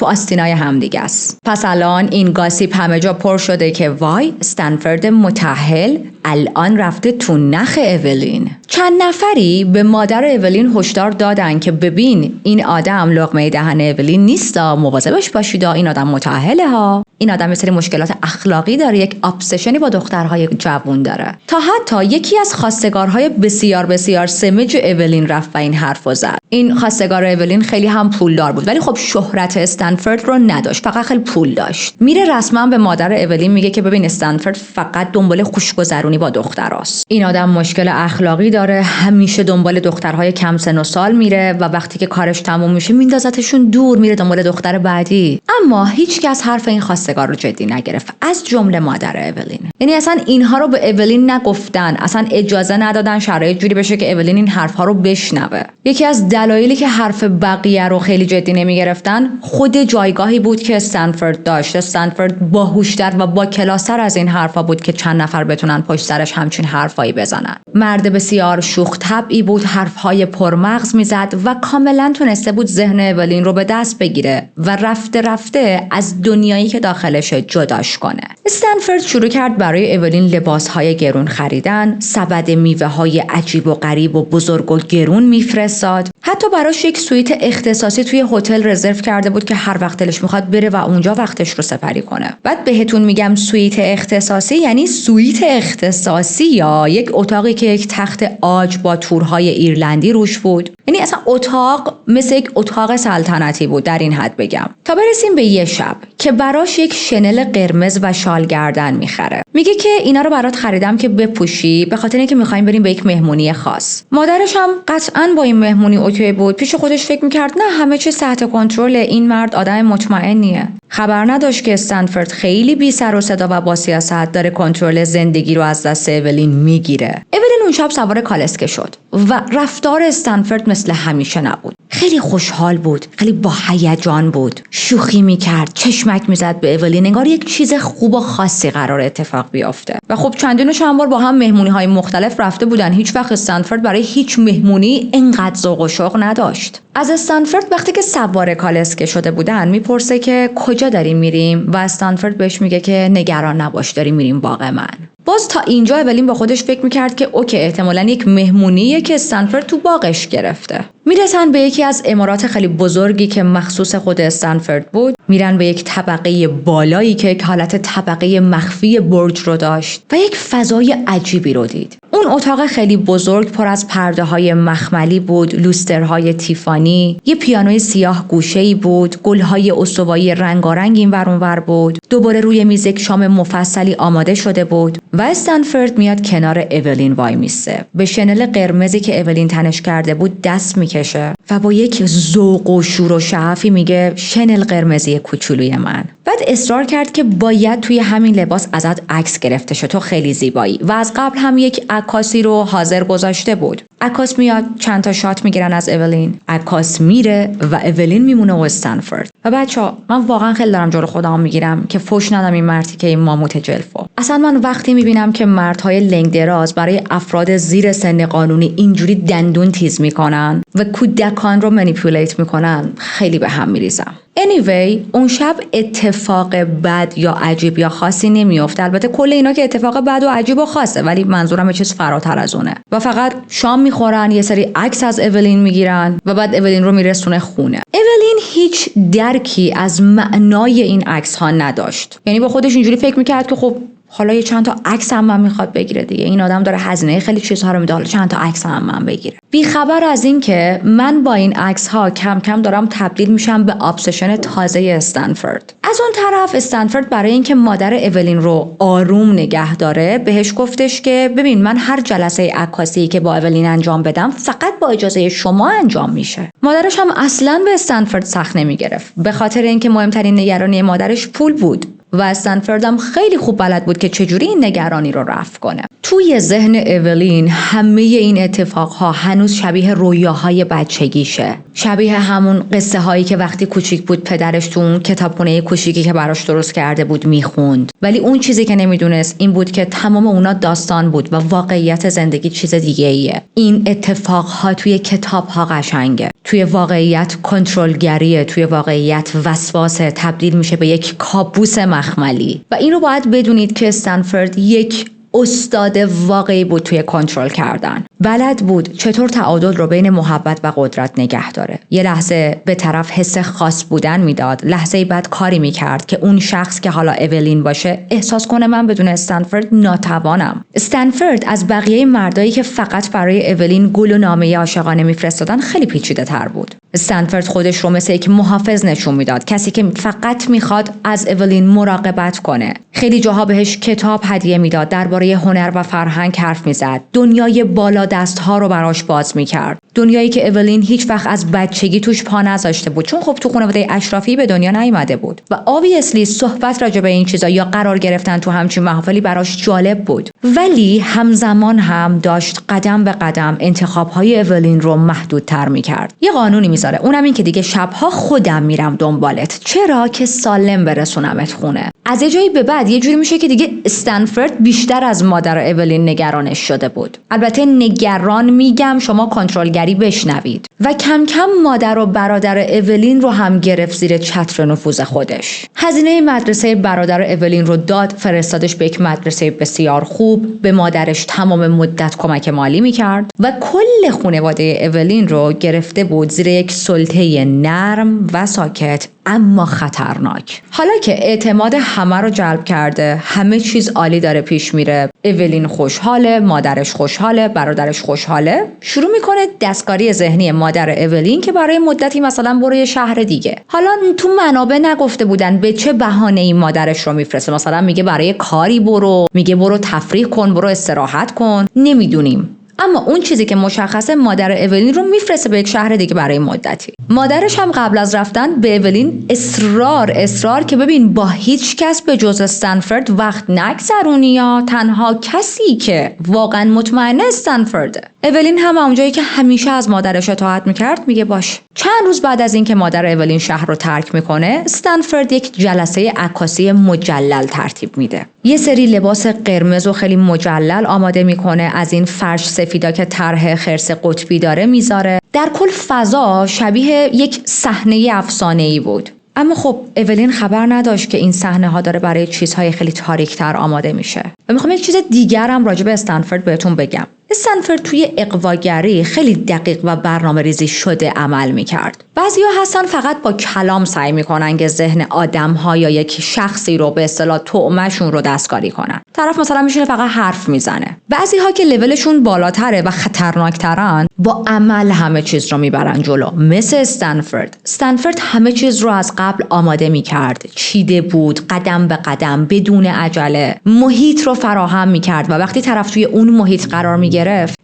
[SPEAKER 1] آستینای همدیگه است. پس الان این گاسیپ همه جا پر شده که وای استنفورد متأهل الان رفته تو نخ اولین. چند نفری به مادر اولین هشدار دادن که ببین این آدم لقمه دهن اولین نیستا، مواظبش باشید، این آدم متأهله ها، این آدم یه سری مشکلات اخلاقی داره، یک ابسشنی با دخترهای جوون داره. تا حتی یکی از خواستگارهای بسیار بسیار سمج اولین رفت و این حرفو زد. این خواستگار اولین خیلی هم پولدار بود ولی خب شهرت استنفورد رو نداشت، فقط خیلی پول داشت. میره رسما به مادر اولین میگه که ببین استنفورد فقط دنبال خوشگذرونی با دختراست، این آدم مشکل اخلاقی داره، همیشه دنبال دخترهای کم سن و سال میره و وقتی که کارش تموم میشه میندازتشون دور، میره دنبال دختر بعدی. اما هیچ کس حرف این خواستگار رو جدی نگرفت از جمله مادر اولین. یعنی اصلا اینها رو به اولین نگفتن، اصلا اجازه ندادن شرایط جوری بشه که اولین این حرفها رو بشنوه. یکی از دلایلی که حرف بقیه رو خیلی جدی نمیگرفتن خود جایگاهی بود که استنفورد داشت. استنفورد باهوشتر و با کلاس‌تر از این حرفا بود که چند نفر بتونن پشت سرش همچین حرفایی بزنن. مرد بسیار شوخ طبعی بود، حرفهای پرمغز میزد و کاملا تونسته بود ذهن اولین رو به دست بگیره و رفته رفته از دنیایی که داخلش جداش کنه. استنفورد شروع کرد برای اولین لباسهای گرون خریدن، سبد میوه‌های عجیب و غریب و بزرگ و گرون میفرستاد. حتی براش یک سویت اختصاصی توی هتل رزرو کرده بود که هر وقت دلش میخواد بره و اونجا وقتش رو سپری کنه. بعد بهتون میگم سویت اختصاصی یعنی سویت اختصاصی یا یک اتاقی که یک تخت عاج با تورهای ایرلندی روش بود. یعنی اصلا اتاق مثل یک اتاق سلطنتی بود در این حد بگم. تا برسیم به یه شب که براش یک شنل قرمز و شال گردن میخره. میگه که اینا رو برات خریدم که بپوشی به خاطر اینکه میخوایم بریم به یک مهمونی خاص. مادرش هم قطعاً با این مهمونی اوکی بود. پیش خودش فکر میکرد نه همه چیز تحت کنترل، این مرد آدم مطمئنیه. خبر نداشت که استنفورد خیلی بی سر و صدا و با سیاست داره کنترل زندگی رو از دست اولین میگیره. اولین اون شب سوار کالسکه شد و رفتار استنفورد مثل همیشه نبود. خیلی خوشحال بود، خیلی با هیجان بود، شوخی میکرد، چشمک میزد به اولین، انگار یک چیز خوب و خاصی قرار اتفاق بیفته. و خب چندین و چند بار با هم مهمونی‌های مختلف رفته بودن. هیچ وقت استنفورد برای هیچ مهمونی اینقدر ذوق و شوق نداشت. از استنفورد وقتی که سوار کالسکه شده بودن میپرسه که کجا داریم میریم و استنفورد بهش میگه که نگران نباش داریم میریم باغ من. باز تا اینجا اولین با خودش فکر میکرد که اوکی احتمالاً یک مهمونیه که استنفورد تو باغش گرفته. میرسن به یکی از عمارات خیلی بزرگی که مخصوص خود استنفورد بود. میرن به یک طبقه بالایی که یک حالت طبقه مخفی برج رو داشت و یک فضای عجیبی رو دید. اون اتاق خیلی بزرگ پر از پرده‌های مخملی بود، لوسترهای تیفانی، یه پیانوی سیاه گوشه‌ای بود، گل‌های استوایی رنگارنگ اینور اونور بود. دوباره روی میز یک شام مفصلی آماده شده بود و استنفورد میاد کنار اولین وای میسته. به شنل قرمزی که اولین تنش کرده بود دست میکشه و با یک ذوق و شور و شعفی میگه شنل قرمزی کوچولوی من. بعد اصرار کرد که باید توی همین لباس ازت عکس گرفته شه، تو خیلی زیبایی. و از قبل هم یک عکاسی رو حاضر گذاشته بود. عکاس میاد چند تا شات میگیرن از اولین، عکاس میره و اولین میمونه و استنفورد. و بچه‌ها من واقعا خیلی دارم جلو خودم میگیرم که فوش ندم این مردی که این ماموت جلفو. اصلا من وقتی میبینم که مردهای لنگ دراز برای افراد زیر سن قانونی اینجوری دندون تیز میکنن و کودکان رو منیپولیت میکنن خیلی به هم میریزم. anyway اون شب اتفاق بد یا عجیب یا خاصی نمیافته. البته کل اینا که اتفاق بد و عجیب و خاصه، ولی منظورم یه چیز فراتر از اونه. و فقط شام میخورن، یه سری عکس از اولین میگیرن و بعد اولین رو میرسونه خونه. اولین هیچ درکی از معنای این عکس ها نداشت. یعنی با خودش اینجوری فکر میکرد که خب حالا یه چند تا عکس هم من میخواد بگیره دیگه، این آدم داره هزینه خیلی چیزها رو میده، حالا چند تا عکس هم من بگیره. بی خبر از این که من با این عکس ها کم کم دارم تبدیل میشم به ابسشن تازه استنفورد. از اون طرف استنفورد برای اینکه مادر اولین رو آروم نگه داره بهش گفتش که ببین من هر جلسه عکاسی که با اولین انجام بدم فقط با اجازه شما انجام میشه. مادرش هم اصلاً به استنفورد سخت نمیگرفت، به خاطر اینکه مهمترین نگرانی مادرش پول بود و استنفورد هم خیلی خوب بلد بود که چجوری این نگرانی رو رفع کنه. توی ذهن اولین همه این اتفاقها هنوز شبیه رویاهای بچگیشه، شبیه همون قصه هایی که وقتی کوچیک بود پدرش تو اون کتابخونه کوچیکی که براش درست کرده بود میخوند. ولی اون چیزی که نمیدونست این بود که تمام اونا داستان بود و واقعیت زندگی چیز دیگه ایه. این اتفاقها توی کتابها قشنگه، توی واقعیت کنترلگریه، توی واقعیت وسواسه، تبدیل میشه به یک کابوس مخملی. و این رو باید بدونید که استنفورد یک استاد واقعی بود توی کنترل کردن. بلد بود چطور تعادل رو بین محبت و قدرت نگه داره. یه لحظه به طرف حس خاص بودن میداد، لحظه بعد کاری میکرد که اون شخص که حالا اولین باشه احساس کنه من بدون استنفورد ناتوانم. استنفورد از بقیه مردایی که فقط برای اولین گل و نامه عاشقانه میفرستادن خیلی پیچیده تر بود. استنفورد خودش رو مثل یک محافظ نشون میداد، کسی که فقط میخواد از اولین مراقبت کنه. خیلی جاها بهش کتاب هدیه میداد، درباره هنر و فرهنگ حرف میزد، دنیای بالا دستها رو براش باز میکرد، دنیایی که اولین هیچ وقت از بچگی توش پا نذاشته بود، چون خب تو خانواده اشرافی به دنیا نیومده بود و obviously صحبت راجع به این چیزا یا قرار گرفتن تو همچین محافلی براش جالب بود. ولی همزمان هم داشت قدم به قدم انتخاب‌های اولین رو محدودتر میکرد. یه قانونی میذاره، اونم این که دیگه شبها خودم میرم دنبالت، چرا که سالم برسونمت خونه. از یه جایی به بعد یه جوری میشه که دیگه استنفورد بیشتر از مادر اولین نگرانش شده بود. البته نگران میگم شما کنترلگری بشنوید. و کم کم مادر و برادر اولین رو هم گرفت زیر چتر نفوذ خودش. هزینه مدرسه برادر اولین رو داد، فرستادش به یک مدرسه بسیار خوب، به مادرش تمام مدت کمک مالی میکرد و کل خانواده اولین رو گرفته بود زیر یک سلطه نرم و ساکت اما خطرناک. حالا که اعتماد همه رو جلب کرده، همه چیز عالی داره پیش میره، اولین خوشحاله، مادرش خوشحاله، برادرش خوشحاله، شروع میکنه دستکاری ذهنی مادر اولین که برای مدتی مثلا برو یه شهر دیگه. حالا تو منابع نگفته بودن به چه بهانه‌ای مادرش رو میفرسته، مثلا میگه برای کاری برو، میگه برو تفریح کن، برو استراحت کن، نمیدونیم. اما اون چیزی که مشخصه مادر اولین رو میفرسته به یک شهر دیگه برای مدتی. مادرش هم قبل از رفتن به اولین اصرار که ببین با هیچ کس به جز استنفورد وقت نگذرونی، یا تنها کسی که واقعا مطمئنه استنفورده. اولین هم اونجایی که همیشه از مادرش اطاعت میکرد میگه باش. چند روز بعد از اینکه مادر اولین شهر رو ترک میکنه، استنفورد یک جلسه عکاسی مجلل ترتیب میده. یه سری لباس قرمز و خیلی مجلل آماده میکنه، از این فرش سفیدا که طرح خرس قطبی داره میذاره. در کل فضا شبیه یک صحنه افسانه‌ای بود. اما خب اولین خبر نداشت که این صحنه ها داره برای چیزهای خیلی تاریک‌تر آماده میشه. و میخوام یک چیز دیگر هم راجع به استنفورد بهتون بگم. استنفورد توی اغواگری خیلی دقیق و برنامه‌ریزی شده عمل میکرد. بعضیا هستن فقط با کلام سعی میکنن که ذهن آدم‌ها یا یک شخصی رو به اصطلاح طعمه‌شون رو دستکاری کنن. طرف مثلا میشینه فقط حرف میزنه. بعضی‌ها که لولشون بالاتره و خطرناکترن با عمل همه چیز رو میبرن جلو. مثل استنفورد همه چیز رو از قبل آماده میکرد، چیده بود، قدم به قدم بدون عجله محیط رو فراهم میکرد و وقتی طرف توی اون محیط قرار میگرفت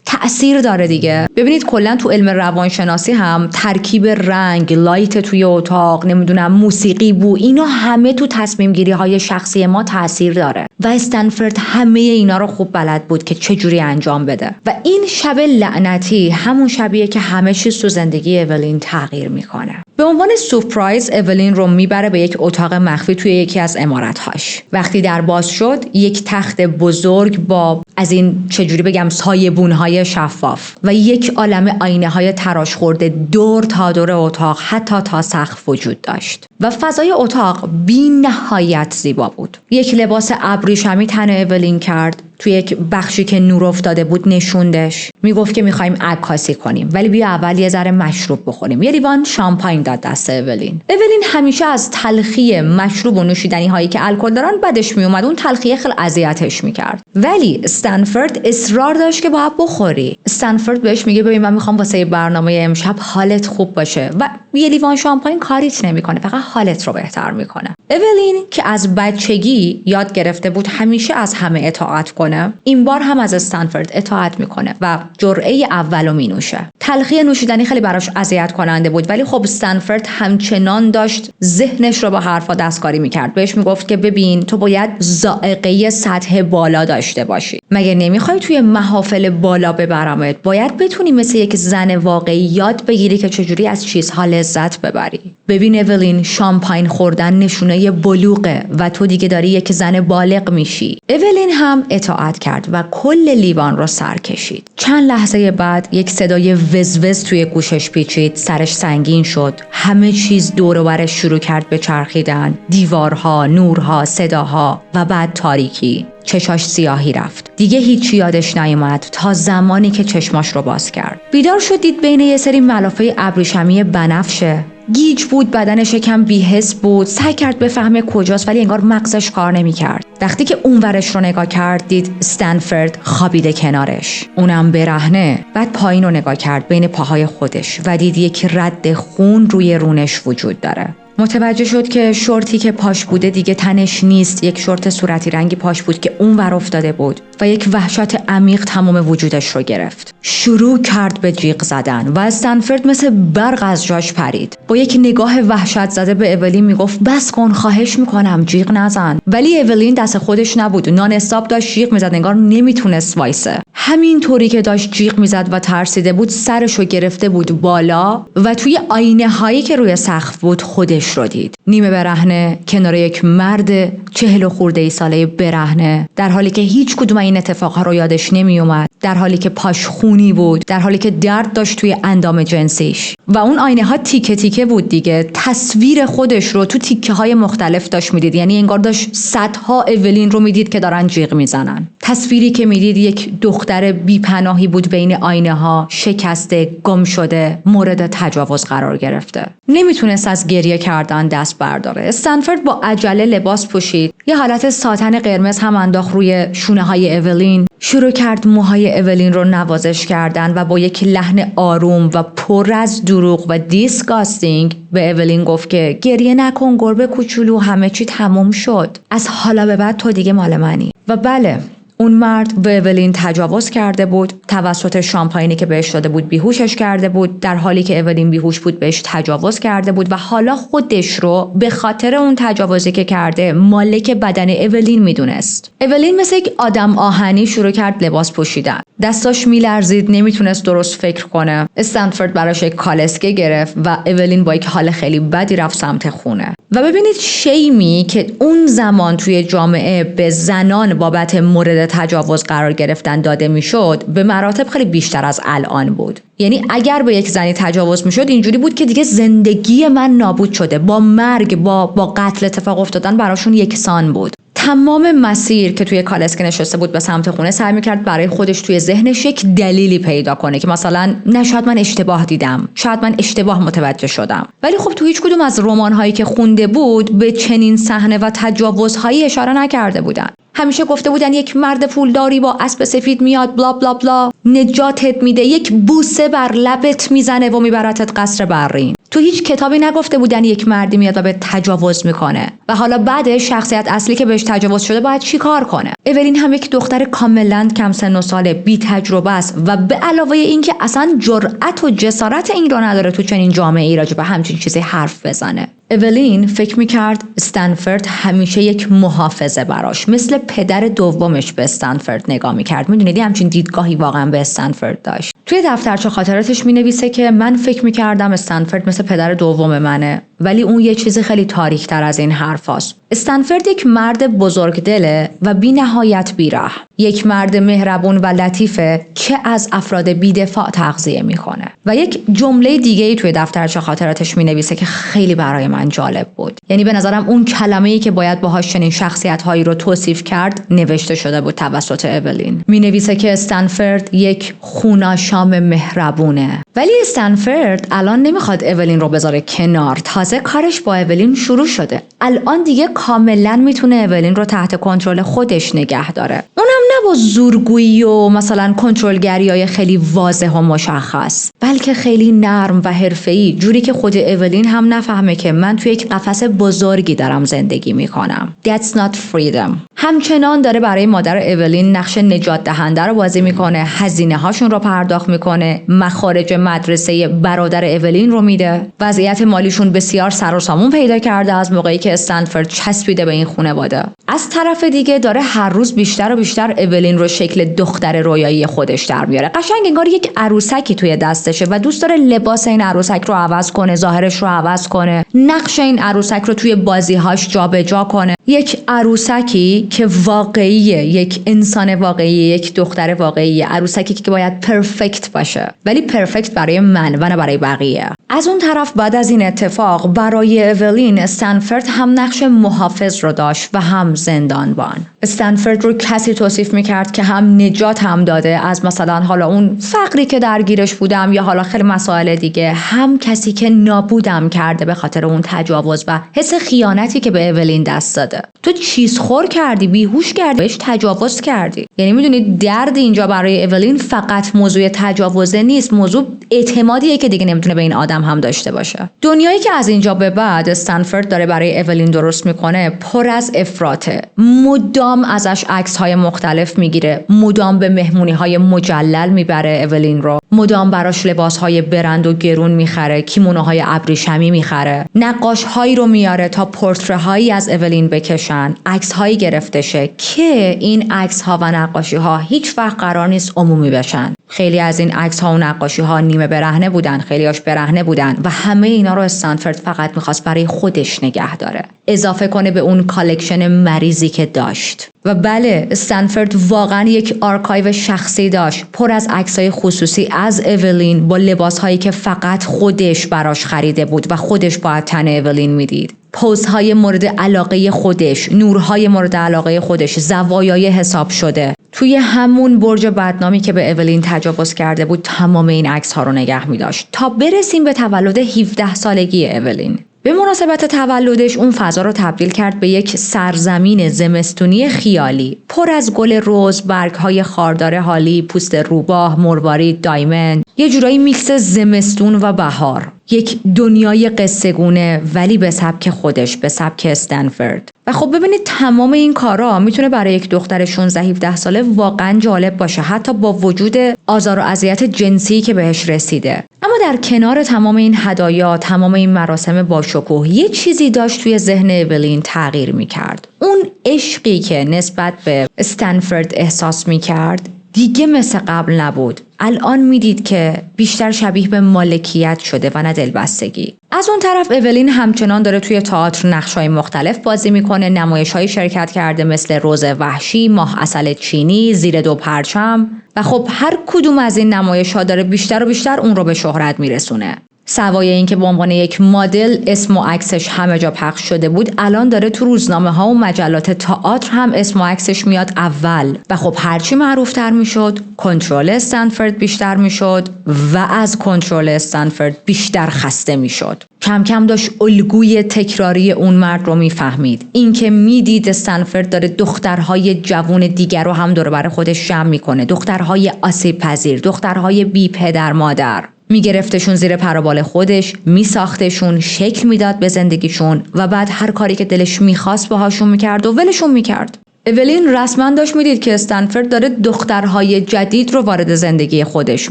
[SPEAKER 1] تأثیر داره دیگه. ببینید کلا تو علم روانشناسی هم ترکیب رنگ، لایت توی اتاق، نمیدونم موسیقی، بو، اینا همه تو تصمیم گیری های شخصی ما تأثیر داره و استنفورد همه اینا رو خوب بلد بود که چجوری انجام بده. و این شب لعنتی همون شبیه که همه چیز تو زندگی اولین تغییر میکنه. به عنوان سورپرایز اولین رو میبره به یک اتاق مخفی توی یکی از عمارت‌هاش. وقتی در باز شد یک تخت بزرگ با از این چجوری بگم سایه‌بون‌های شفاف و یک عالمه آینه‌های تراش خورده دور تا دور اتاق حتی تا سقف وجود داشت و فضای اتاق بی‌نهایت زیبا بود. یک لباس ابریشمی تن اولین کرد، توی یک بخشی که نور افتاده بود نشوندش. میگفت که میخوایم عکاسی کنیم ولی بیا اول یه ذره مشروب بخوریم. یه لیوان شامپاین داد دست اولین همیشه از تلخی مشروب و نوشیدنی هایی که الکل دارن بدش میومد. اون تلخی خیلی اذیتش میکرد ولی استنفورد اصرار داشت که باید بخوری. استنفورد بهش میگه ببین من میخوام واسه برنامه امشب حالت خوب باشه و یه لیوان شامپاین کاریت نمیکنه، فقط حالت رو بهتر میکنه. اولین که از بچگی یاد گرفته بود همیشه از همه اطاعت کنه، این بار هم از استنفورد اطاعت میکنه و جرعه اولو مینوشه. تلخی نوشیدنی خیلی براش اذیت کننده بود ولی خب استنفورد همچنان داشت ذهنش رو با حرفا دستکاری میکرد. بهش میگفت که ببین تو باید ذائقه سطح بالا داشته باشی، مگه نمیخوای توی محافل بالا ببرمت؟ باید بتونی مثل یک زن واقعی یاد بگیری که چجوری از چیزها لذت ببری. ببین اولین، شامپاین خوردن نشونه بلوغه و تو دیگه داری یک زن بالغ میشی. اولین هم اطاعت کرد و کل لیوان رو سر کشید. چند لحظه بعد یک صدای وزوز توی گوشش پیچید، سرش سنگین شد، همه چیز دور و برش شروع کرد به چرخیدن، دیوارها، نورها، صداها و بعد تاریکی. چشاش سیاهی رفت. دیگه هیچی یادش نیومد تا زمانی که چشماش رو باز کرد. بیدار شد دید بین یه سری ملافه ابریشمی بنفشه. گیج بود، بدنش کم بی‌حس بود، سعی کرد بفهمه کجاست ولی انگار مغزش کار نمی‌کرد. وقتی که اونورش رو نگاه کرد دید استنفورد خوابیده کنارش، اونم برهنه. بعد پایین رو نگاه کرد بین پاهای خودش و دید یک رد خون روی رونش وجود داره. متوجه شد که شورتی که پاش بوده دیگه تنش نیست، یک شورت صورتی رنگی پاش بود که اونور افتاده بود و یک وحشت عمیق تمام وجودش رو گرفت. شروع کرد به جیغ زدن و استنفورد مثل برق از جاش پرید. با یک نگاه وحشت زده به اولین میگفت بس کن، خواهش میکنم جیغ نزن. ولی اولین دست خودش نبود، نان استاپ داشت جیغ میزد، انگار نمیتونست وایسه. همین طوری که داشت جیغ میزد و ترسیده بود سرش رو گرفته بود بالا و توی آینه هایی که روی سقف بود خودش رو دید، نیمه برهنه کنار یک مرد 40 خورده ای ساله برهنه، در حالی که هیچ کدوم این اتفاقها رو یادش نمی اومد، در حالی که پاش خونی بود، در حالی که درد داشت توی اندام جنسیش و اون آینه ها تیکه تیکه بود دیگه. تصویر خودش رو تو تیکه های مختلف داشت میدید، یعنی انگار داشت صدها اولین رو میدید که دارن جیغ میزنن. تصویری که میدید یک دختر بی‌پناهی بود بین آینه ها، شکسته، گم شده، مورد تجاوز قرار گرفته. نمیتونست از گریه کردن دست برداره. استنفورد با عجله لباس پوشید، یه حالت ساتن قرمز هم انداخت روی شونه های اولین، شروع کرد موهای اولین رو نوازش کردن و با یک لحن آروم و پر از دروغ و دیسگاستینگ به اولین گفت که گریه نکن گربه کوچولو، همه چی تموم شد، از حالا به بعد تو دیگه مال منی. و بله، اون مرد به اولین تجاوز کرده بود، توسط شامپاینی که بهش داده بود بیهوشش کرده بود، در حالی که اولین بیهوش بود بهش تجاوز کرده بود و حالا خودش رو به خاطر اون تجاوزی که کرده مالک بدن اولین میدونست. اولین مثل یک آدم آهنی شروع کرد لباس پوشیدن، دستاش میلرزید، نمیتونست درست فکر کنه. استنفورد براش یک کالسکه گرفت و اولین با یک حال خیلی بدی رفت سمت خونه. و ببینید شیمی که اون زمان توی جامعه به زنان بابت مورد تجاوز قرار گرفتن داده میشد به مراتب خیلی بیشتر از الان بود. یعنی اگر به یک زنی تجاوز میشد اینجوری بود که دیگه زندگی من نابود شده، با مرگ با قتل اتفاق افتادن براشون یکسان بود. تمام مسیر که توی کالسکه نشسته بود به سمت خونه سعی میکرد برای خودش توی ذهنش یک دلیلی پیدا کنه که مثلا نه شاید من اشتباه دیدم، شاید من اشتباه متوجه شدم. ولی خب تو هیچ کدوم از رمان‌هایی که خونده بود به چنین صحنه و تجاوزهایی اشاره نکرده بودن. همیشه گفته بودن یک مرد پولداری با اسب سفید میاد بلا بلا بلا نجاتت میده، یک بوسه بر لبت میزنه و میبرتت قصر برین. تو هیچ کتابی نگفته بودن یک مردی میاد و به تجاوز میکنه و حالا بعد شخصیت اصلی که بهش تجاوز شده باید چی کار کنه. اولین هم یک دختر کاملا کم سن و ساله، بی تجربه است و به علاوه اینکه اصلا جرأت و جسارت این رو نداره تو چنین جامعه ای راجع به همچین چیزی حرف بزنه. اولین فکر میکرد استنفورد همیشه یک محافظه براش، مثل پدر دومش به استنفورد نگاه میکرد. میدونید همچین دیدگاهی واقعا به استنفورد داشت. توی دفترچه خاطراتش مینویسه که من فکر میکردم استنفورد مثل پدر دوم منه ولی اون یه چیز خیلی تاریک‌تر از این حرفاست. استنفورد یک مرد بزرگدله و بی نهایت بی‌رحم. یک مرد مهربون و لطیفه که از افراد بی‌دفاع تغذیه میکنه. و یک جمله دیگه‌ای توی دفترچه خاطراتش مینویسه که خیلی برای من جالب بود. یعنی به نظرم اون کلمه‌ای که باید باهاش چنین شخصیت‌هایی رو توصیف کرد نوشته شده بود توسط اولین. مینویسه که استنفورد یک خوناشام مهربونه. ولی استنفورد الان نمیخواد اولین رو بذاره کنار. تازه کارش با اولین شروع شده. الان دیگه کاملا میتونه اولین رو تحت کنترل خودش نگه داره. اونم نه با زورگویی و مثلا کنترلگریای خیلی واضح و مشخص، بلکه خیلی نرم و حرفه‌ای، جوری که خود اولین هم نفهمه که من توی یک قفس بزرگی دارم زندگی میکنم. That's not freedom. همچنان داره برای مادر اولین نقش نجات دهنده رو بازی میکنه، هزینه هاشون رو پرداخت میکنه، مخارج مدرسه برادر اولین رو میده. وضعیت مالیشون بسیار سر و سامون پیدا کرده از موقعی که استنفورد چسبیده به این خانواده. از طرف دیگه داره هر روز بیشتر و بیشتر اولین رو شکل دختر رویایی خودش در میاره. قشنگ انگار یک عروسکی توی دستشه و دوست داره لباس این عروسک رو عوض کنه، ظاهرش رو عوض کنه، نقش این عروسک رو توی بازی‌هاش جابجا کنه. یک عروسکی که واقعیه، یک انسان واقعی، یک دختر واقعی، عروسکی که باید پرفکت باشه، ولی پرفکت برای من و نه برای بقیه. از اون طرف بعد از این اتفاق برای اولین، استنفورد هم نقش محافظ رو داشت و هم زندانبان. استنفورد رو کسی توصیف میکرد که هم نجات هم داده از مثلا حالا اون فقری که درگیرش بودم یا حالا خیلی مسائل دیگه، هم کسی که نابودم کرده به خاطر اون تجاوز و حس خیانتی که به اولین دست داده. تو چیز خور کردی، بیهوش کردی، بهش تجاوز کردی. یعنی میدونید درد اینجا برای اولین فقط موضوع تجاوزه نیست، موضوع اعتمادیه که دیگه نمیتونه به این آدم هم داشته باشه. دنیایی که از اینجا به بعد استنفورد داره برای اولین درست میکنه پر از افراطه. مدام ازش عکس‌های مختلف میگیره، مدام به مهمونی‌های مجلل میبره اولین رو، مدام براش لباس‌های برند و گرون میخره، کیمونوهای ابریشمی میخره، نقاش‌هایی رو میاره تا پورتره‌هایی از اولین بکشن، عکس‌هایی گرفته شه که این عکس‌ها و نقاشی‌ها هیچ وقت قرار نیست عمومی بشن. خیلی از این عکس‌ها و نقاشی‌ها نیمه برهنه بودن، خیلی‌هاش برهنه بودن و همه اینا رو استنفورد فقط می‌خواست برای خودش نگه داره، اضافه کنه به اون کالکشن مریضی که داشت. و بله، استنفورد واقعا یک آرکایو شخصی داشت پر از عکس‌های خصوصی از اولین با لباس‌هایی که فقط خودش براش خریده بود و خودش باید تن اولین میدید. پوزهای مورد علاقه خودش، نورهای مورد علاقه خودش، زوایای حساب شده. توی همون برج بدنامی که به اولین تجاوز کرده بود تمام این عکس‌ها رو نگه می‌داشت تا برسیم به تولد 17 سالگی اولین. به مناسبت تولدش اون فضا رو تبدیل کرد به یک سرزمین زمستونی خیالی پر از گل رز، برگ‌های خاردار حالی، پوست روباه، مروارید، دایمن، یه جورایی میکس زمستون و بهار. یک دنیای قصه‌گونه ولی به سبک خودش، به سبک استنفورد. و خب ببینید تمام این کارا میتونه برای یک دختر 16-17 ساله واقعا جالب باشه، حتی با وجود آزار و اذیت جنسی که بهش رسیده. اما در کنار تمام این هدایا، تمام این مراسم باشکوه، یه چیزی داشت توی ذهن اولین تغییر میکرد. اون عشقی که نسبت به استنفورد احساس میکرد دیگه مثل قبل نبود. الان میدید که بیشتر شبیه به مالکیت شده و نه دلبستگی. از اون طرف اولین همچنان داره توی تئاتر نقش‌های مختلف بازی میکنه، نمایش‌های شرکت کرده مثل روز وحشی، ماه عسل چینی، زیر دو پرچم و خب هر کدوم از این نمایش‌ها داره بیشتر و بیشتر اون رو به شهرت میرسونه. سوای اینکه به عنوان یک مدل اسم و عکسش همه جا پخش شده بود، الان داره تو روزنامه‌ها و مجلات تئاتر هم اسم و عکسش میاد اول و خب هرچی معروفتر میشد کنترل استنفورد بیشتر میشد و از کنترل استنفورد بیشتر خسته میشد. کم کم داشت الگوی تکراری اون مرد رو میفهمید. اینکه میدید استنفورد داره دخترهای جوان دیگر رو هم دور بر خودش جمع میکنه، دخترهای آسیب پذیر، دخترهای بی پدر مادر. میگرفتشون زیر پروبال خودش، میساختشون، شکل میداد به زندگیشون و بعد هر کاری که دلش میخواست باهاشون میکرد و ولشون میکرد. اولین رسما داشت میدید که استنفورد داره دخترهای جدید رو وارد زندگی خودش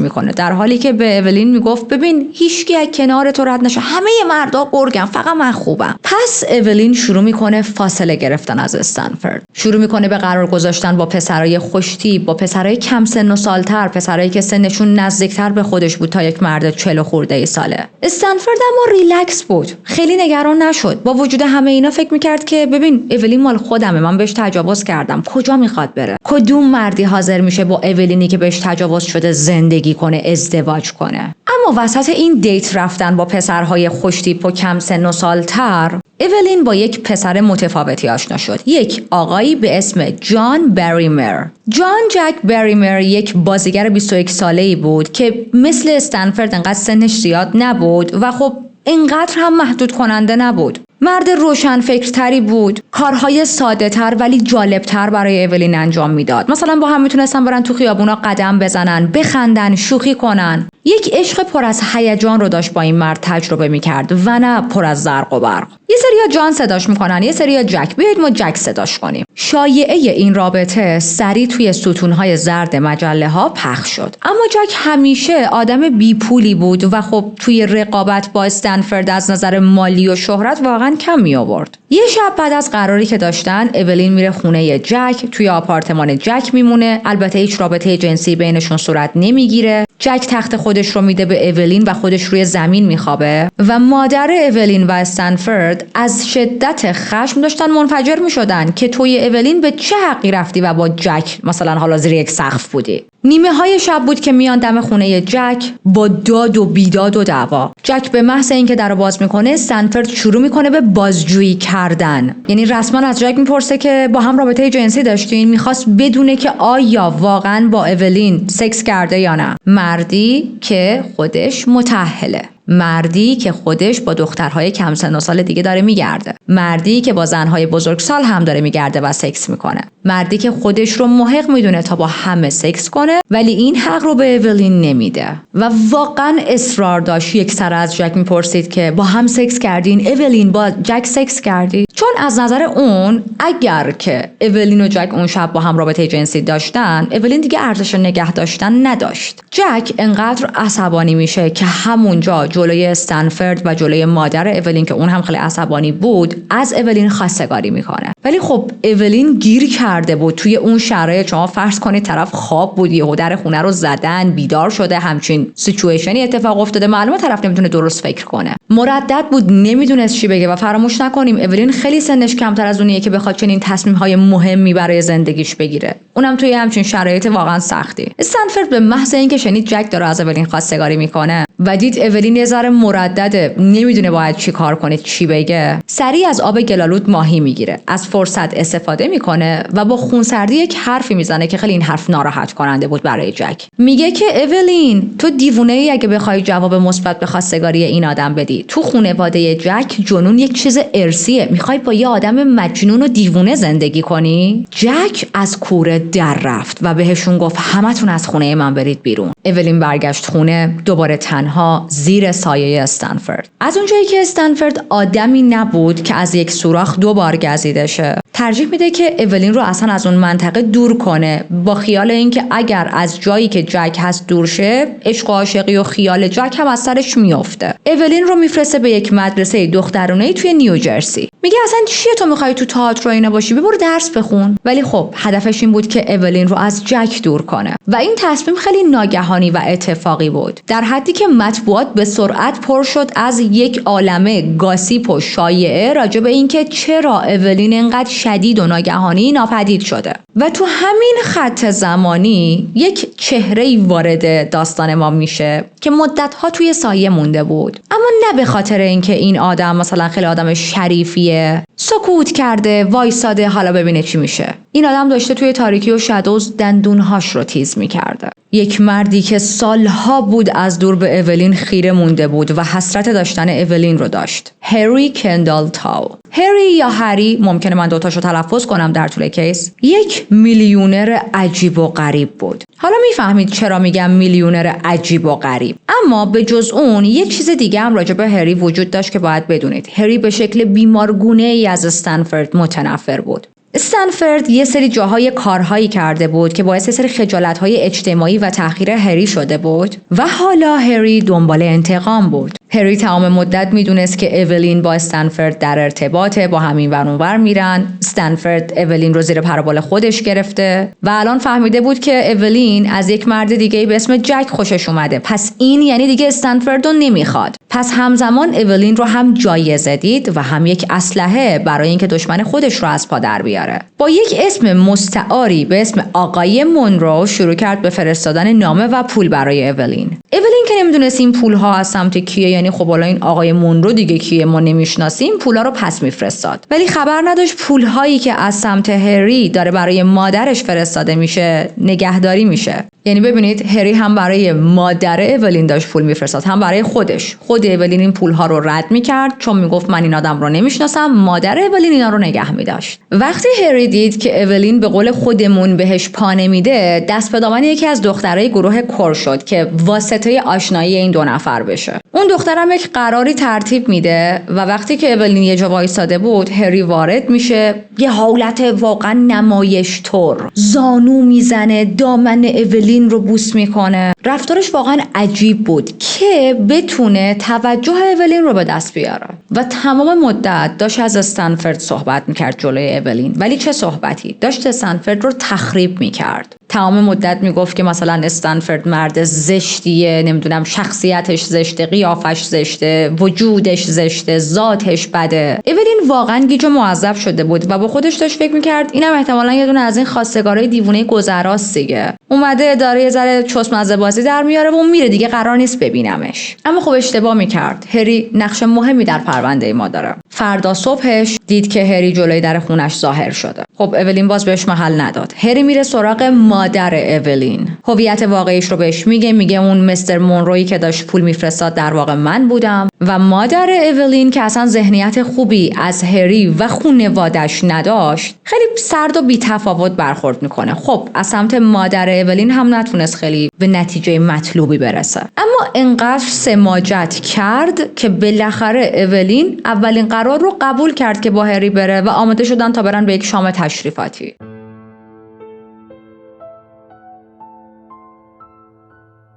[SPEAKER 1] میکنه، در حالی که به اولین میگفت ببین هیچکی از کنار تو رد نشه، همه مردا گرگن، فقط من خوبم. پس اولین شروع میکنه فاصله گرفتن از استنفورد، شروع میکنه به قرار گذاشتن با پسرای خوشتیپ، با پسرای کم سن و سالتر، پسرایی که سنشون نزدیکتر به خودش بود تا یک مرد 40 خورده ای ساله. استنفورد اما ریلکس بود، خیلی نگران نشد. با وجود همه اینا فکر میکرد که ببین اولین مال خودمه، من بهش تجاوز کردم، کجا میخواد بره؟ کدوم مردی حاضر میشه با اولینی که بهش تجاوز شده زندگی کنه، ازدواج کنه؟ اما وسط این دیت رفتن با پسرهای خوشتیپ و کم سن و سالتر، اولین با یک پسر متفاوتی آشنا شد، یک آقایی به اسم جان بریمر. جان جک بریمر یک بازیگر 21 ساله‌ای بود که مثل استنفورد انقدر سنش زیاد نبود و خب اینقدر هم محدود کننده نبود. مرد روشن فکرتری بود، کارهای ساده تر ولی جالب تر برای اولین انجام میداد. مثلا با هم میتونستن برن تو خیابونا قدم بزنن، بخندن، شوخی کنن. یک عشق پر از هیجان رو داشت با این مرد تجربه میکرد و نه پر از زرق و برق. یه سریا جان صداش میکنن، یه سریا جک، بیایید ما جک صداش کنیم. شایعه این رابطه سریع توی ستونهای زرد مجله ها پخش شد. اما جک همیشه آدم بی پولی بود و خب توی رقابت با استنفورد از نظر مالی و شهرت واقعا کم می آورد. یه شب بعد از قراری که داشتن، اولین میره خونه جک، توی آپارتمان جک میمونه. البته هیچ رابطه جنسی بینشون صورت نمیگیره. جک تخت خودش رو میده به اولین و خودش روی زمین میخوابه و مادر اولین و استنفورد از شدت خشم داشتن منفجر میشدن که توی اولین به چه حقی رفتی و با جک مثلا حالا زیر یک سقف بودی. نیمه های شب بود که میان دم خونه جک با داد و بیداد و دعوا. جک به محض اینکه درو باز میکنه، استنفورد شروع میکنه به بازجویی کردن. یعنی رسما از جک میپرسه که با هم رابطه جنسی داشتین، میخواست بدونه که آیا واقعا با اولین سکس کرده یا نه. مردی که خودش متأهله، مردی که خودش با دخترهای کم سن و سال دیگه داره میگرده، مردی که با زنهای بزرگسال هم داره میگرده و سکس میکنه، مردی که خودش رو محق میدونه تا با همه سکس کنه ولی این حق رو به اولین نمیده و واقعا اصرار داشت. یک سر از جک میپرسید که با هم سکس کردین؟ اولین با جک سکس کردی؟ چون از نظر اون اگر که اولین و جک اون شب با هم رابطه جنسی داشتن، اولین دیگه ارزش نگه داشتن نداشت. جک انقدر عصبانی میشه که همونجا جلوی استنفورد و جلوی مادر اولین که اون هم خیلی عصبانی بود از اولین خواستگاری میکنه. ولی خب اولین گیر کرده بود توی اون شرایط. شما فرض کنید طرف خواب بود، یهو در خونه رو زدن، بیدار شده، همچین سیچویشنی اتفاق افتاده، معلومه طرف نمیتونه درست فکر کنه. مردد بود، نمیدونست چی بگه و فراموش نکنیم اولین خیلی سنش کمتر از اونیه که بخواد چنین تصمیم‌های مهمی برای زندگیش بگیره، اونم توی همچین شرایط واقعا سختی. استنفورد به محض اینکه شنید جک داره از اولین خواستگاری میکنه و دید اولین یه ذره مردده، نمیدونه باید چی کار کنه، چی بگه، سریع از آب گلالود ماهی میگیره، از فرصت استفاده میکنه و با خونسردی یک حرفی میزنه که خیلی این حرف ناراحت کننده بود برای جک. میگه که اولین تو دیوونه ای اگه بخوای جواب مثبت به خواستگاری این آدم بدی. تو خانواده جک جنون یک چیز ارثیه، میخوای با یه آدم مجنون و دیوونه زندگی کنی؟ جک از کوره در رفت و بهشون گفت همتون از خونه من برید بیرون. اولین برگشت خونه، دوباره تنها زیر سایه استنفورد. از اونجایی که استنفورد آدمی نبود که از یک سوراخ 2 بار گزیده شه، ترجیح میده که اولین رو اصلا از اون منطقه دور کنه، با خیال اینکه اگر از جایی که جک هست دور شه، عشق و عاشقی و خیال جک هم از سرش میافته. اولین رو میفرسته به یک مدرسه دخترانه‌ای توی نیوجرسی. میگه اصلا چیه تو میخوای تو تئاتر اینا باشی؟ برو درس بخون. ولی خب هدفش این بود که اولین رو از جک دور کنه و این تصمیم خیلی ناگهانی و اتفاقی بود، در حدی که مطبوعات به سرعت پر شد از یک عالمه گاسیپ و شایعه راجع به اینکه چرا اولین انقدر شدید و ناگهانی ناپدید شده. و تو همین خط زمانی یک چهره‌ای وارد داستان ما میشه که مدت‌ها توی سایه مونده بود، اما نه به خاطر اینکه این آدم مثلا خیلی آدم شریفیه، سکوت کرده، وایساده حالا ببینه چی میشه. این آدم داشته توی تاریکی و شادوز دندونهاش رو تیز میکرده. یک مردی که سالها بود از دور به اولین خیره مونده بود و حسرت داشتن اولین رو داشت. هری کندال تاو. هری یا هری، ممکنه من دوتاشو تلفظ کنم در طول کیس، یک میلیونر عجیب و غریب بود. حالا میفهمید چرا میگم میلیونر عجیب و غریب. اما به جز اون یک چیز دیگه هم راجع به هری وجود داشت که باید بدونید. هری به شکل بیمارگونه ای از استنفورد متنفر بود. استنفورد یه سری جاهای کارهایی کرده بود که باعث سری خجالت‌های اجتماعی و تحقیر هری شده بود و حالا هری دنبال انتقام بود. هری تمام مدت میدونست که اولین با استنفورد در ارتباطه، با همین ور اون ور میرن. استنفورد اولین رو زیر پر بال خودش گرفته و الان فهمیده بود که اولین از یک مرد دیگه به اسم جک خوشش اومده. پس این یعنی دیگه استنفورد رو نمیخواد. پس همزمان اولین رو هم جایزه دید و هم یک اسلحه برای اینکه دشمن خودش رو از پا در بیاره. با یک اسم مستعاری به اسم آقای مونرو شروع کرد به فرستادن نامه و پول برای اولین. اولین که نمیدونست این پول ها از سمت کیه، یعنی خب حالا این آقای مونرو دیگه کیه، ما نمیشناسیم، پولا رو پس میفرستاد. ولی خبر نداشت پول هایی که از سمت هری داره برای مادرش فرستاده میشه نگهداری میشه. یعنی ببینید هری هم برای مادر اولین داشت پول میفرستاد، هم برای خودش. خود اولین این پول ها رو رد میکرد چون میگفت من این آدم رو نمیشناسم. مادر اولین اینا رو نگه میداشت. وقتی هری دید که اولین به قول خودمون بهش پا نمیده، دست به دامن یکی از دخترای گروه کور شد که واسطه آشنایی این دو نفر بشه. اون دخترم یک قراری ترتیب میده و وقتی که اولین یه جا وایساده بود، هری وارد میشه. یه حالت واقعا نمایش طور زانو میزنه، دامن اولین رو بوس میکنه. رفتارش واقعا عجیب بود که بتونه توجه اولین رو به دست بیاره و تمام مدت داشت از استنفورد صحبت میکرد جلوی اولین. ولی چه صحبتی؟ داشت استنفورد رو تخریب میکرد. تمام مدت میگفت که مثلا استنفورد مرد زشتیه، نمیدونم شخصیتش زشته، قیافش زشته، وجودش زشته، ذاتش بده. اولین واقعا گیج و معذب شده بود و با خودش داشت فکر میکرد اینم احتمالاً یه دونه از این خواستگارای دیوونه گذراست دیگه. اومده داره یه ذره چست مزه بازی در میاره و اون میره دیگه، قرار نیست ببینمش. اما خب اشتباه میکرد. هری نقش مهمی در پرونده ما داره. فردا صبحش دید که هری جلوی در خونش ظاهر شده. خب اولین باز بهش محل نداد. هری میره سراغ مادر اولین. هویت واقعیش رو بهش میگه اون مستر مونروی که داشت پول میفرستاد در واقع من بودم. و مادر اولین که اصلا ذهنیت خوبی از هری و خانواده‌اش نداشت، خیلی سرد و بی‌تفاوت برخورد میکنه. خب از سمت مادر اولین هم نتونست خیلی به نتیجه مطلوبی برسه، اما انقدر سماجت کرد که بالاخره اولین اولین قرار رو قبول کرد که با هری بره و آماده شدن تا برن به یک شام تشریفاتی.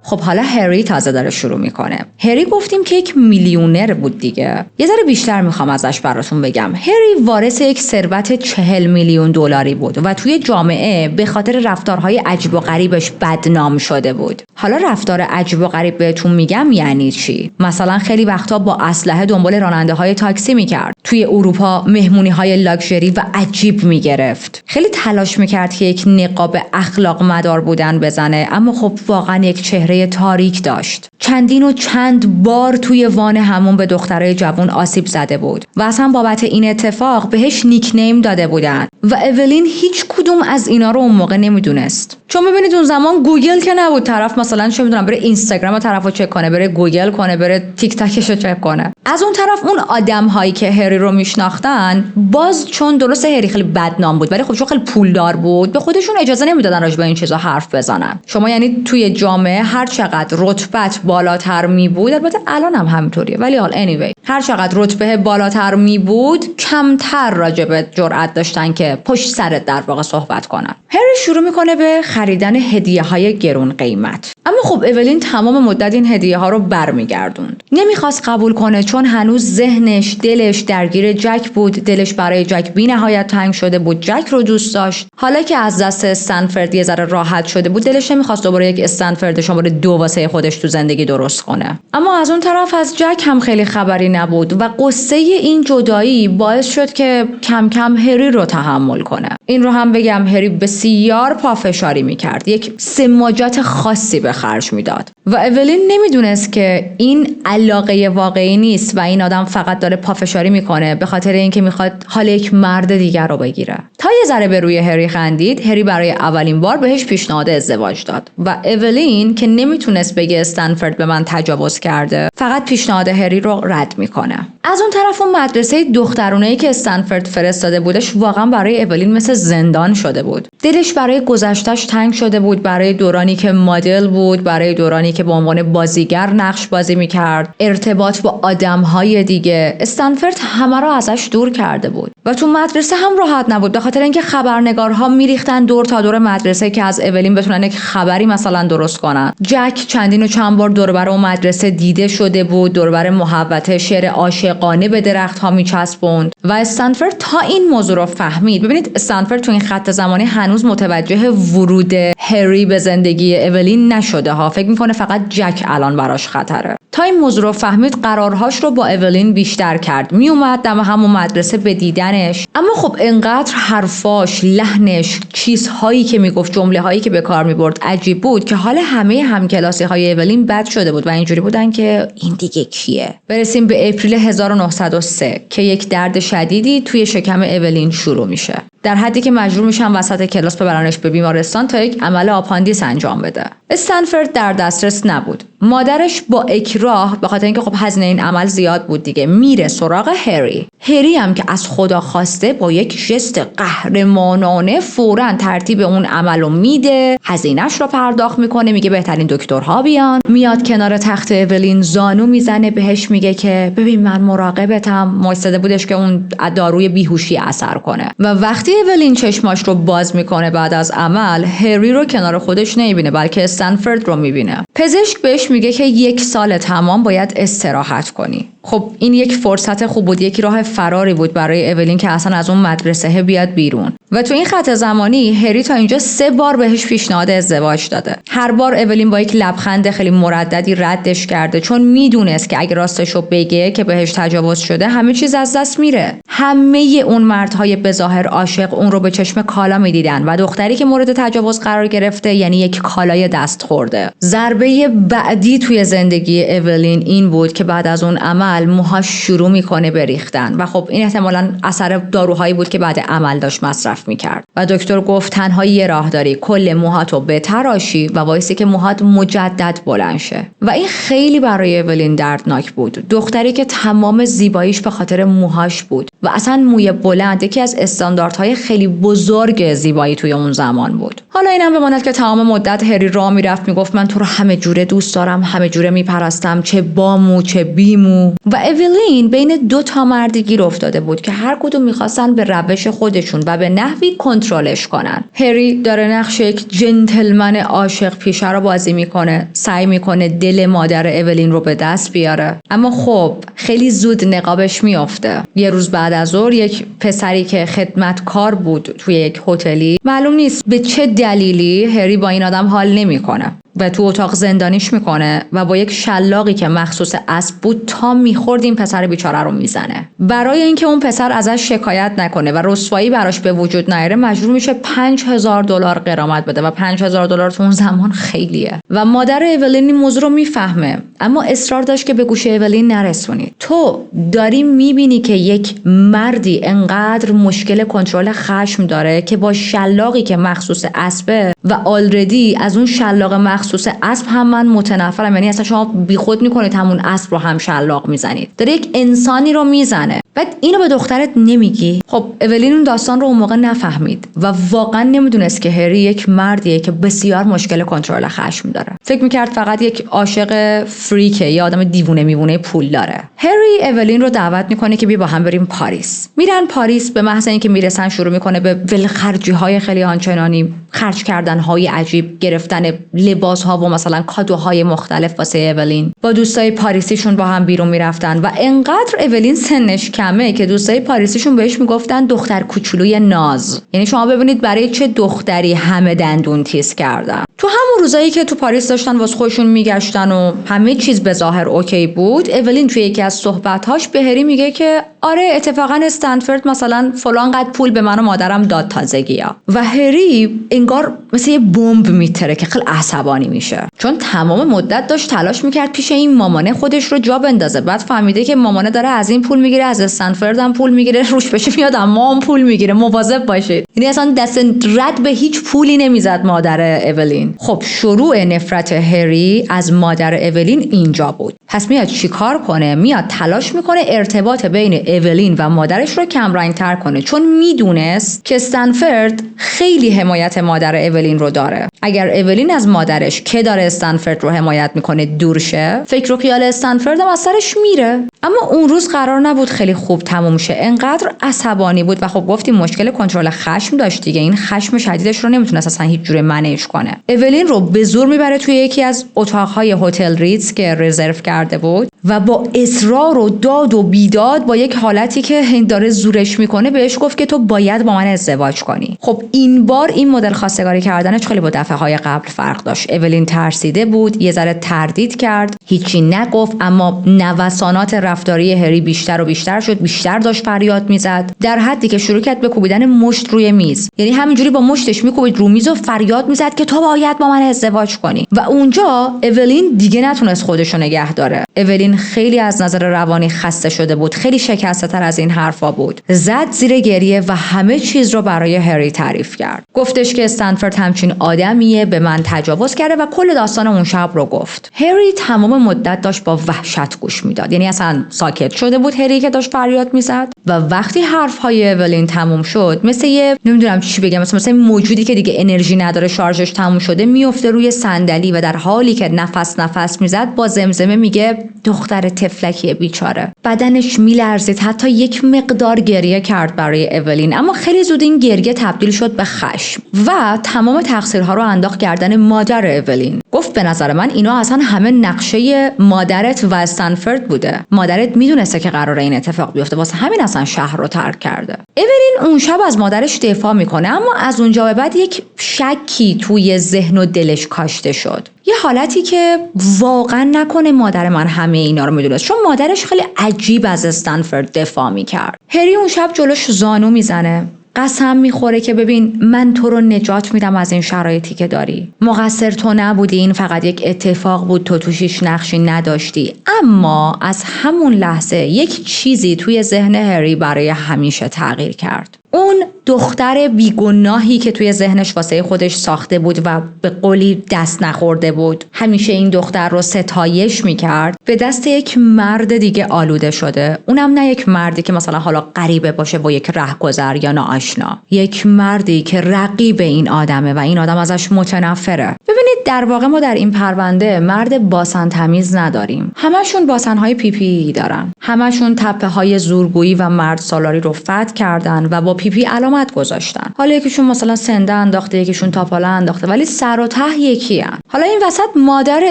[SPEAKER 1] خب حالا هری تازه داره شروع میکنه. هری گفتیم که یک میلیونر بود دیگه. یه ذره بیشتر میخوام ازش براتون بگم. هری وارث یک ثروت 40 میلیون دلاری بود و توی جامعه به خاطر رفتارهای عجیب و غریبش بدنام شده بود. حالا رفتار عجیب و غریب بهتون میگم یعنی چی؟ مثلا خیلی وقتا با اسلحه دنبال راننده‌های تاکسی میکرد. توی اروپا مهمونی‌های لاکچری و عجیب میگرفت. خیلی تلاش میکرد که یک نقاب اخلاق مدار بودن بزنه، اما خب واقعا یک چهره تاریک داشت. چندین و چند بار توی وان همون به دخترای جوان آسیب زده بود و اصلا بابت این اتفاق بهش نیکنیم داده بودن و اولین هیچ کدوم از اینا رو اون موقع نمیدونست. چون ببینید اون زمان گوگل که نبود، طرف مثلا چه میدونم بره اینستاگرام طرفو چک کنه، بره گوگل کنه، بره تیک تاکشو چک کنه. از اون طرف اون آدم هایی که هری رو میشناختن باز چون درست هری خیلی بدنام بود ولی خب چون خیلی پولدار بود به خودشون اجازه نمیدادن راجع به این چیزا حرف بزنن. شما یعنی توی جامعه هر چقدر رتبت بالاتر می بود، البته الان هم همینطوریه ولی حال anyway، هر چقدر رتبه بالاتر می بود کمتر راجع به جرأت داشتن که پشت سرت در واقع صحبت کنن. هری شروع میکنه به خریدن هدیه‌های گرون قیمت، اما خب اولین تمام مدت این هدیه‌ها رو برمیگردوند. نمیخواست قبول کنه چون هنوز ذهنش، دلش درگیر جک بود. دلش برای جک بی‌نهایت تنگ شده بود. جک رو دوست داشت. حالا که از دست استنفورد یه ذره راحت شده بود، دلش نمیخواست دوباره یک استنفورد شماره 2 واسه خودش تو زندگی درست کنه. اما از اون طرف از جک هم خیلی خبری نبود و قصه این جدایی باعث شد که کم کم هری رو تحمل کنه. این رو هم بگم هری بسیار پافشاری میکرد، یک سماجت خاصی به خرج میداد و اولین نمیدونست که این علاقه واقعی نیست و این آدم فقط داره پافشاری میکنه به خاطر اینکه میخواد حال یک مرد دیگر رو بگیره. تا یه ذره به روی هری خندید. هری برای اولین بار بهش پیشنهاد ازدواج داد و اولین که نمیتونست بگه استنفورد به من تجاوز کرده، فقط پیشنهاد هری رو رد میکنه. از اون طرف اون مدرسه دخترونه‌ای که استنفورد فرستاده بودش واقعا برای اولین مثل زندان شده بود. دلش برای گذشته‌اش تنگ شده بود، برای دورانی که مدل بود، برای دورانی که به عنوان بازیگر نقش بازی میکرد، ارتباط با آدم‌های دیگه. استنفورد همه رو ازش دور کرده بود و تو مدرسه هم راحت نبود، به خاطر اینکه خبرنگارها میریختن دور تا دور مدرسه که از اولین بتونن یک خبری مثلا درست کنن. جک چندین و چند بار دور بر اون مدرسه دیده شده بود، دور بر محوطه شعر عاشقانه به درخت‌ها میچسبوند و استنفورد تا این موضوع رو فهمید. ببینید استنفورد تو این خط زمانی هنوز متوجه ورود هری به زندگی اولین نشده ها، فکر میکنه فقط جک الان براش خطره. تا این موضوع رو فهمید قرارهاش رو با اولین بیشتر کرد، میومد دم همون مدرسه به دیدنش، اما خب انقدر حرفاش، لحنش، چیزهایی که میگفت، جمله هایی که به کار میبرد عجیب بود که حال همه همکلاسی های اولین بد شده بود و اینجوری بودن که این دیگه کیه. برسیم به اپریل 1903 که یک درد شدیدی توی شکم اولین شروع میشه، در حدی که مجبور میشن وسط کلاس ببرنش به بیمارستان تا یک عمل آپاندیس انجام بده. استنفورد در دسترس نبود. مادرش با اکراه، به خاطر اینکه خب هزینه این عمل زیاد بود دیگه، میره سراغ هری. هری هم که از خدا خواسته با یک ژست قهرمانانه فوراً ترتیب اون عملو میده، هزینه‌اش رو پرداخت میکنه، میگه بهترین دکترها بیان، میاد کنار تخت اولین زانو میزنه بهش، میگه که ببین من مراقبتم. وایساده بودش که اون داروی بیهوشی اثر کنه و وقتی اولین چشماش رو باز میکنه بعد از عمل، هری رو کنار خودش نمیبینه بلکه استنفورد رو میبینه. پزشک بهش میگه که 1 سال تمام باید استراحت کنی. خب این یک فرصت خوب بود، یک راه فراری بود برای اولین که اصلا از اون مدرسه بیاد بیرون. و تو این خط زمانی هری تا اینجا 3 بار بهش پیشنهاد ازدواج داده. هر بار اولین با یک لبخند خیلی مرددی ردش کرده، چون میدونست که اگه راستشو بگه که بهش تجاوز شده همه چیز از دست میره. همه اون مردهای بظاهر عاشق اون رو به چشم کالا میدیدن و دختری که مورد تجاوز قرار گرفته یعنی یک کالای دست خورده. ضربه بعدی توی زندگی اولین این بود که بعد از اون عمل موهاش شروع میکنه بریختن و خب این احتمالاً اثر داروهایی بود که بعد عمل داشت مصرف میکرد و دکتر گفت تنها یه راه داری، کل موهاتو بتراشی و وایسی که موهات مجدد بلند شه. و این خیلی برای اولین دردناک بود. دختری که تمام زیباییش به خاطر موهاش بود و اصلا موی بلند یکی از استانداردهای خیلی بزرگ زیبایی توی اون زمان بود. حالا اینم بماند که تمام مدت هری راه میرفت میگفت من تو رو همه جوره دوست دارم، همه جوره میپرستم، چه با مو چه بی مو. و اولین بین 2 تا مرد گیر افتاده بود که هر کدوم میخواستن به روش خودشون و به نحوی کنترلش کنن. هری داره نقش یک جنتلمن عاشق پیشه رو بازی میکنه، سعی میکنه دل مادر اولین رو به دست بیاره، اما خب خیلی زود نقابش میافته. یه روز بعد از ظهر یک پسری که خدمتکار بود توی یک هتلی، معلوم نیست به چه دلیلی هری با این آدم حال نمیکنه و تو اتاق زندانیش میکنه و با یک شلاقی که مخصوص اسب بود تا میخورد این پسر بیچاره رو میزنه. برای اینکه اون پسر ازش شکایت نکنه و رسوایی براش به وجود نیاره مجبور میشه $5000 غرامت بده و $5000 تو اون زمان خیلیه. و مادر اولین این موضوع رو میفهمه اما اصرار داشت که به گوش اولین نرسونی. تو داری میبینی که یک مردی انقدر مشکل کنترل خشم داره که با شلاقی که مخصوص اسبه و آلردی از اون شلاق مخصوص اسب هم من متنفرم، یعنی اصلا شما بیخود میکنید همون اسب رو هم شلاق میزنید، داره یک انسانی رو میزنه، بعد اینو به دخترت نمیگی. خب اولین اون داستان رو اون موقع نفهمید و واقعا نمیدونست که هری یک مردیه که بسیار مشکل کنترل خشم داره. فکر میکرد فقط یک عاشق فریکه یا آدم دیوونه میوونه پول داره. هری اولین رو دعوت میکنه که بیا با هم بریم پاریس. میرن پاریس، به محض اینکه میرسن شروع میکنه به ولخرجی های خیلی آنچنانی، خرج کردن های عجیب، گرفتن لباس ها و مثلا کادوهای مختلف واسه اولین. با دوستای پاریسیشون با هم بیرون میرفتن و انقدر اولین سنش کمه که دوستای پاریسیشون بهش میگفتن دختر کوچولوی ناز. یعنی شما ببینید برای چه دختری همه دندون تیز کردن. تو همون روزایی که تو پاریس داشتن واسه خودشون میگشتن و همه چیز به ظاهر اوکی بود، اولین توی یکی از صحبت‌هاش به هری میگه که آره اتفاقا استنفورد مثلا فلان قد پول به من و مادرم داد تازگی‌ها. و هری انگار مثل یه بمب میتره که خیلی عصبانی میشه، چون تمام مدت داشت تلاش میکرد پیش این مامانه خودش رو جا بندازه. بعد فهمیده که مامانه داره از این پول میگیره، از استنفورد هم پول میگیره، روش بشه میاد اما هم پول میگیره، مواظب باشید. یعنی اصلا دست رد به هیچ پولی نمیزد مادر اولین. اولین. خب شروع نفرت هری از مادر اولین اینجا بود. پس میاد چیکار کنه؟ میاد تلاش میکنه ارتباط بین اولین و مادرش رو کمرنگ‌تر کنه، چون میدونست که استنفورد خیلی حمایت مادر اولین رو داره. اگر اولین از مادرش که داره استنفورد رو حمایت میکنه دور شه، فکر و خیال استنفورد هم از سرش میره. اما اون روز قرار نبود خیلی خوب تموم شه. انقدر عصبانی بود و خب گفتیم مشکل کنترل خشم داشت دیگه. این خشم شدیدش رو نمیتونست اصلا هیچ جوره منیج کنه. اولین رو به زور میبره توی یکی از اتاقهای هتل ریتز که رزرو کرده بود و با اصرار و داد و بیداد با یک حالتی که داره زورش میکنه بهش گفت که تو باید با من ازدواج کنی. خب این بار این مدل خواستگاری کردنش خیلی با دفعه‌های قبل فرق داشت. اولین ترسیده بود، یه ذره تردید کرد، هیچی نگفت، اما نوسانات رفتاری هری بیشتر و بیشتر شد، بیشتر داشت فریاد میزد، در حدی که شروع کرد به کوبیدن مشت روی میز. یعنی همینجوری با مشتش میکوبید رو میز و فریاد میزد که تو باید با من ازدواج کنی. و اونجا اولین دیگه نتونست خودش رو نگه داره. اولین خیلی از نظر روانی خسته شده بود، خیلی شکسته تر از این حرفا بود. زد زیر گریه و همه چیز رو برای هری تعریف کرد. گفتش که استنفورد همچین آدمیه، به من تجاوز کرده و کل داستان اون شب رو گفت. هری تمام مدت داشت با وحشت گوش میداد. یعنی اصلا ساکت شده بود هری که داشت فریاد میزد و وقتی حرفهای اولین تموم شد، مثل یه نمیدونم چی بگم، مثلا موجودی که دیگه انرژی نداره، شارژش تموم شده، میفته روی صندلی و در حالی که نفس میزد با زمزمه میگه دختر تفلکی بیچاره. بدنش میلرزید، حتی یک مقدار گریه کرد برای اولین، اما خیلی زود این گریه تبدیل شد به خشم و تمام تقصیرها رو انداخت گردن مادر اولین. گفت به نظر من اینا اصلا همه نقشه مادرت و استنفورد بوده. مادرت میدونسته که قراره این اتفاق بیفته، واسه همین اصلا شهر رو ترک کرده. اولین اون شب از مادرش دفاع میکنه، اما از اونجا به بعد یک شکی توی ذهن و دلش کاشته شد. یه حالتی که واقعا نکنه مادر من همه اینا رو میدونست، چون مادرش خیلی عجیب از استنفورد دفاع میکرد. هری اون شب جلوش زانو میزنه، قسم میخوره که ببین من تو رو نجات میدم از این شرایطی که داری. مقصر تو نبودی، این فقط یک اتفاق بود، تو توش هیچ نقشی نداشتی. اما از همون لحظه یک چیزی توی ذهن هری برای همیشه تغییر کرد. اون دختر بیگناهی که توی ذهنش واسه خودش ساخته بود و به قولی دست نخورده بود، همیشه این دختر رو ستایش میکرد، به دست یک مرد دیگه آلوده شده. اونم نه یک مردی که مثلا حالا غریبه باشه با یک رهگذر یا ناآشنا، یک مردی که رقیب این آدمه و این آدم ازش متنفره. ببینید در واقع ما در این پرونده مرد باسن تمیز نداریم. همشون باسن‌های پیپی دارن، همشون تپه‌های زورگویی و مرد سالاری رو فتح کردن و با پیپی علامت گذاشتن. حالا یکیشون مثلا سنده انداخته، یکیشون تاپاله انداخته، ولی سر و ته یکی هن. حالا این وسط مادر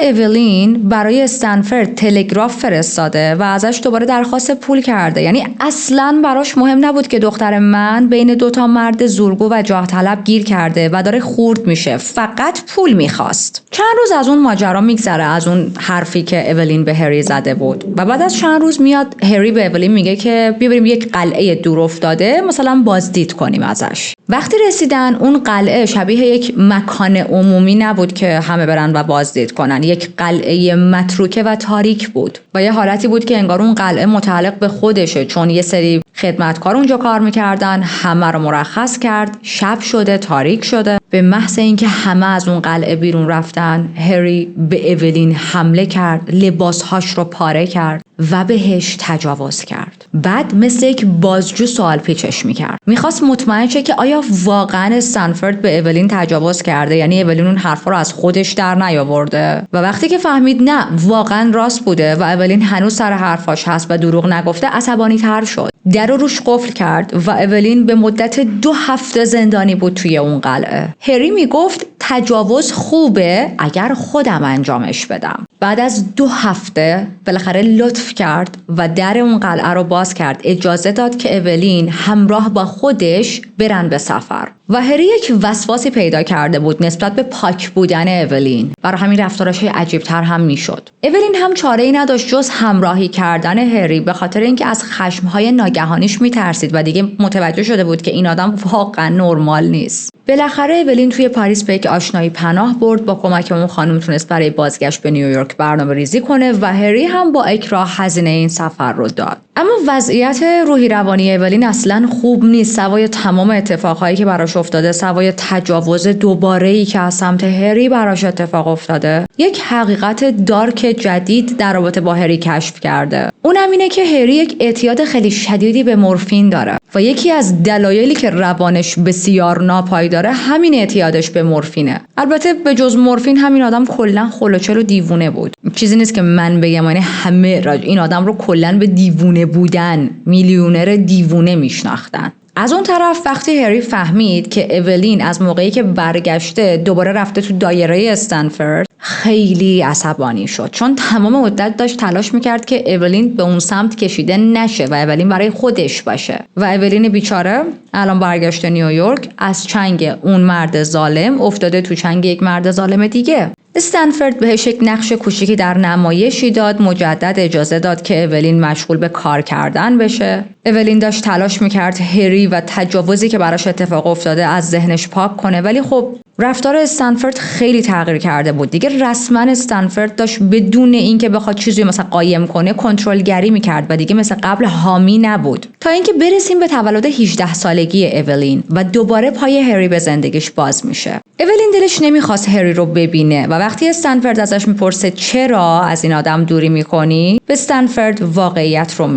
[SPEAKER 1] اولین برای استنفورد تلگراف فرستاده و ازش دوباره درخواست پول کرده. یعنی اصلاً براش مهم نبود که دختر من بین دوتا مرد زورگو و جاه طلب گیر کرده و داره خورد میشه، فقط پول میخواست. چند روز از اون ماجرا میگذره، از اون حرفی که اولین به هری زده بود، و بعد از چند روز میاد هری به اولین میگه که بیا بریم یک قلعه دور افتاده مثلا بازدید کنیم ازش. وقتی رسیدن اون قلعه شبیه یک مکان عمومی نبود که همه برن و بازدید کنن، یک قلعه متروکه و تاریک بود و یه حالتی بود که انگار اون قلعه متعلق به خودشه، چون یه سری خدمتکار اونجا کار میکردن. همه رو مرخص کرد، شب شده، تاریک شده. به محض اینکه همه از اون قلعه بیرون رفتن، هری به اولین حمله کرد، لباسهاش رو پاره کرد و بهش تجاوز کرد. بعد مثل یک بازجو سوال پیچش میکرد، میخواست مطمئن شه که آیا واقعا استنفورد به اولین تجاوز کرده، یعنی اولین اون حرفا رو از خودش در نیاورده. و وقتی که فهمید نه واقعا راست بوده و اولین هنوز سر حرفاش هست و دروغ نگفته، عصبانی تر شد، در رو روش قفل کرد و اولین به مدت 2 هفته زندانی بود توی اون قلعه. هری میگفت تجاوز خوبه اگر خودم انجامش بدم. بعد از 2 هفته بالاخره لطف کرد و در اون قلعه رو باز کرد، اجازه داد که اولین همراه با خودش برن به سفر. و هری یک وسواسی پیدا کرده بود نسبت به پاک بودن اولین، برای همین رفتارش عجیب‌تر هم میشد. اولین هم چاره‌ای نداشت جز همراهی کردن هری، به خاطر اینکه از خشم‌های ناگهانیش میترسید و دیگه متوجه شده بود که این آدم واقعا نرمال نیست. بالاخره اولین توی پاریس به یک آشنایی پناه برد. با کمک اون خانم تونست برای بازگشت به نیویورک برنامه‌ریزی کنه و هری هم با اکراه هزینه این سفر رو داد. اما وضعیت روحی روانی اولین اصلا خوب نیست. سوای تمام اتفاقهایی که براش افتاده، سوای تجاوز دوباره‌ای که از سمت هری براش اتفاق افتاده، یک حقیقت دارک جدید در رابطه با هری کشف کرده. اونم اینه که هری یک اعتیاد خیلی شدیدی به مورفین داره و یکی از دلایلی که روانش بسیار ناپایداره همین اعتیادش به مورفینه. البته به جز مورفین همین آدم کلا خلوچل و دیوونه بود. چیزی نیست که من بگم، یعنی همه این آدم رو کلا به دیوونه بودن، میلیونر دیوونه میشناختن. از اون طرف وقتی هری فهمید که اولین از موقعی که برگشته دوباره رفته تو دایره استنفورد، خیلی عصبانی شد، چون تمام مدت داشت تلاش میکرد که اولین به اون سمت کشیده نشه و اولین برای خودش باشه و اولین بیچاره الان برگشته نیویورک، از چنگ اون مرد ظالم افتاده تو چنگ یک مرد ظالم دیگه. استنفورد بهش یک نقش کوچیکی در نمایشی داد، مجدد اجازه داد که اولین مشغول به کار کردن بشه. اولین داشت تلاش میکرد هری و تجاوزی که براش اتفاق افتاده از ذهنش پاک کنه، ولی خب رفتار استنفورد خیلی تغییر کرده بود. دیگه رسما استنفورد داشت بدون اینکه بخواد چیزی مثلا قایم کنه کنترلگری میکرد و دیگه مثل قبل حامی نبود. تا اینکه برسیم به تولد 18 سالگی اولین و دوباره پای هری به زندگیش باز میشه. اولین دلش نمیخواست هری رو ببینه و وقتی استنفورد ازش میپرسه چرا از این آدم دوری میکنی، به استنفورد واقعیت رو